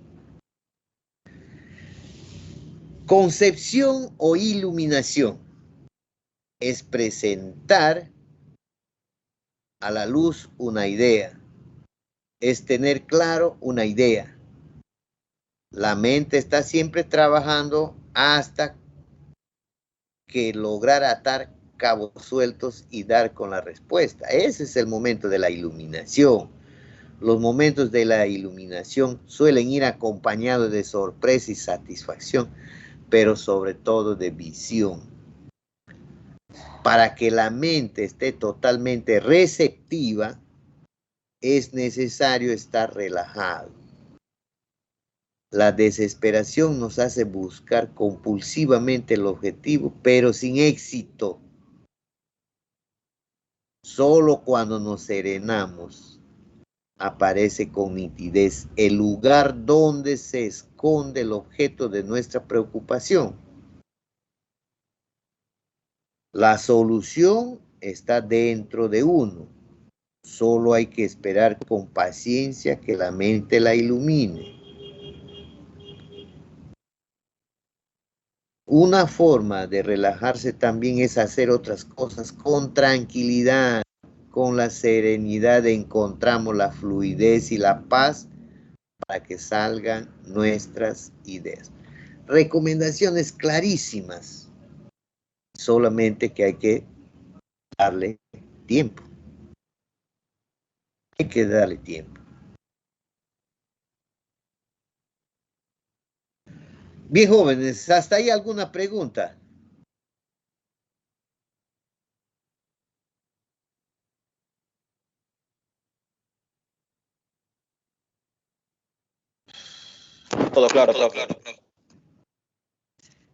Concepción o iluminación es presentar a la luz una idea, es tener claro una idea. La mente está siempre trabajando hasta que lograr atar cabos sueltos y dar con la respuesta. Ese es el momento de la iluminación. Los momentos de la iluminación suelen ir acompañados de sorpresa y satisfacción, pero sobre todo de visión. Para que la mente esté totalmente receptiva, es necesario estar relajado. La desesperación nos hace buscar compulsivamente el objetivo, pero sin éxito. Solo cuando nos serenamos, aparece con nitidez el lugar donde se esconde el objeto de nuestra preocupación. La solución está dentro de uno. Solo hay que esperar con paciencia que la mente la ilumine. Una forma de relajarse también es hacer otras cosas con tranquilidad. Con la serenidad encontramos la fluidez y la paz para que salgan nuestras ideas. Recomendaciones clarísimas. Solamente que hay que darle tiempo. Hay que darle tiempo. Bien, jóvenes, ¿hasta ahí alguna pregunta? Todo claro, todo claro.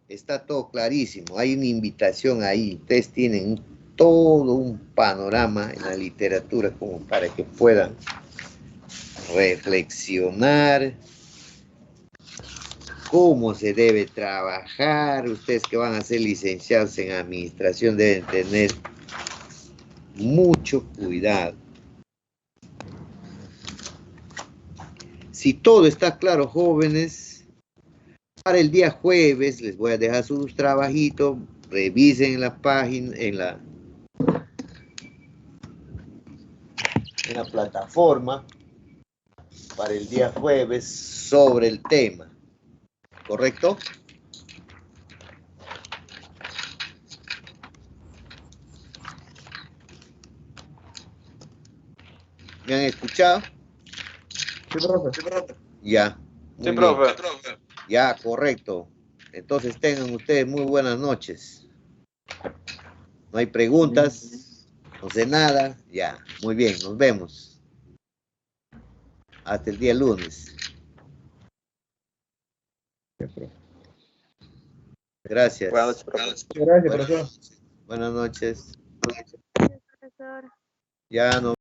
Está todo clarísimo. Hay una invitación ahí. Ustedes tienen todo un panorama en la literatura como para que puedan reflexionar cómo se debe trabajar. Ustedes que van a ser licenciados en administración deben tener mucho cuidado. Si todo está claro, jóvenes, para el día jueves les voy a dejar sus trabajitos, revisen la página, en la plataforma, para el día jueves sobre el tema, ¿correcto? ¿Me han escuchado? Sí, profe. Ya. Sí, profe. Ya, correcto. Entonces tengan ustedes muy buenas noches. No hay preguntas, no sé nada. Ya, muy bien, nos vemos. Hasta el día lunes. Gracias. Buenas noches, profe. Gracias, profesor. Buenas noches. Profesor. Ya no.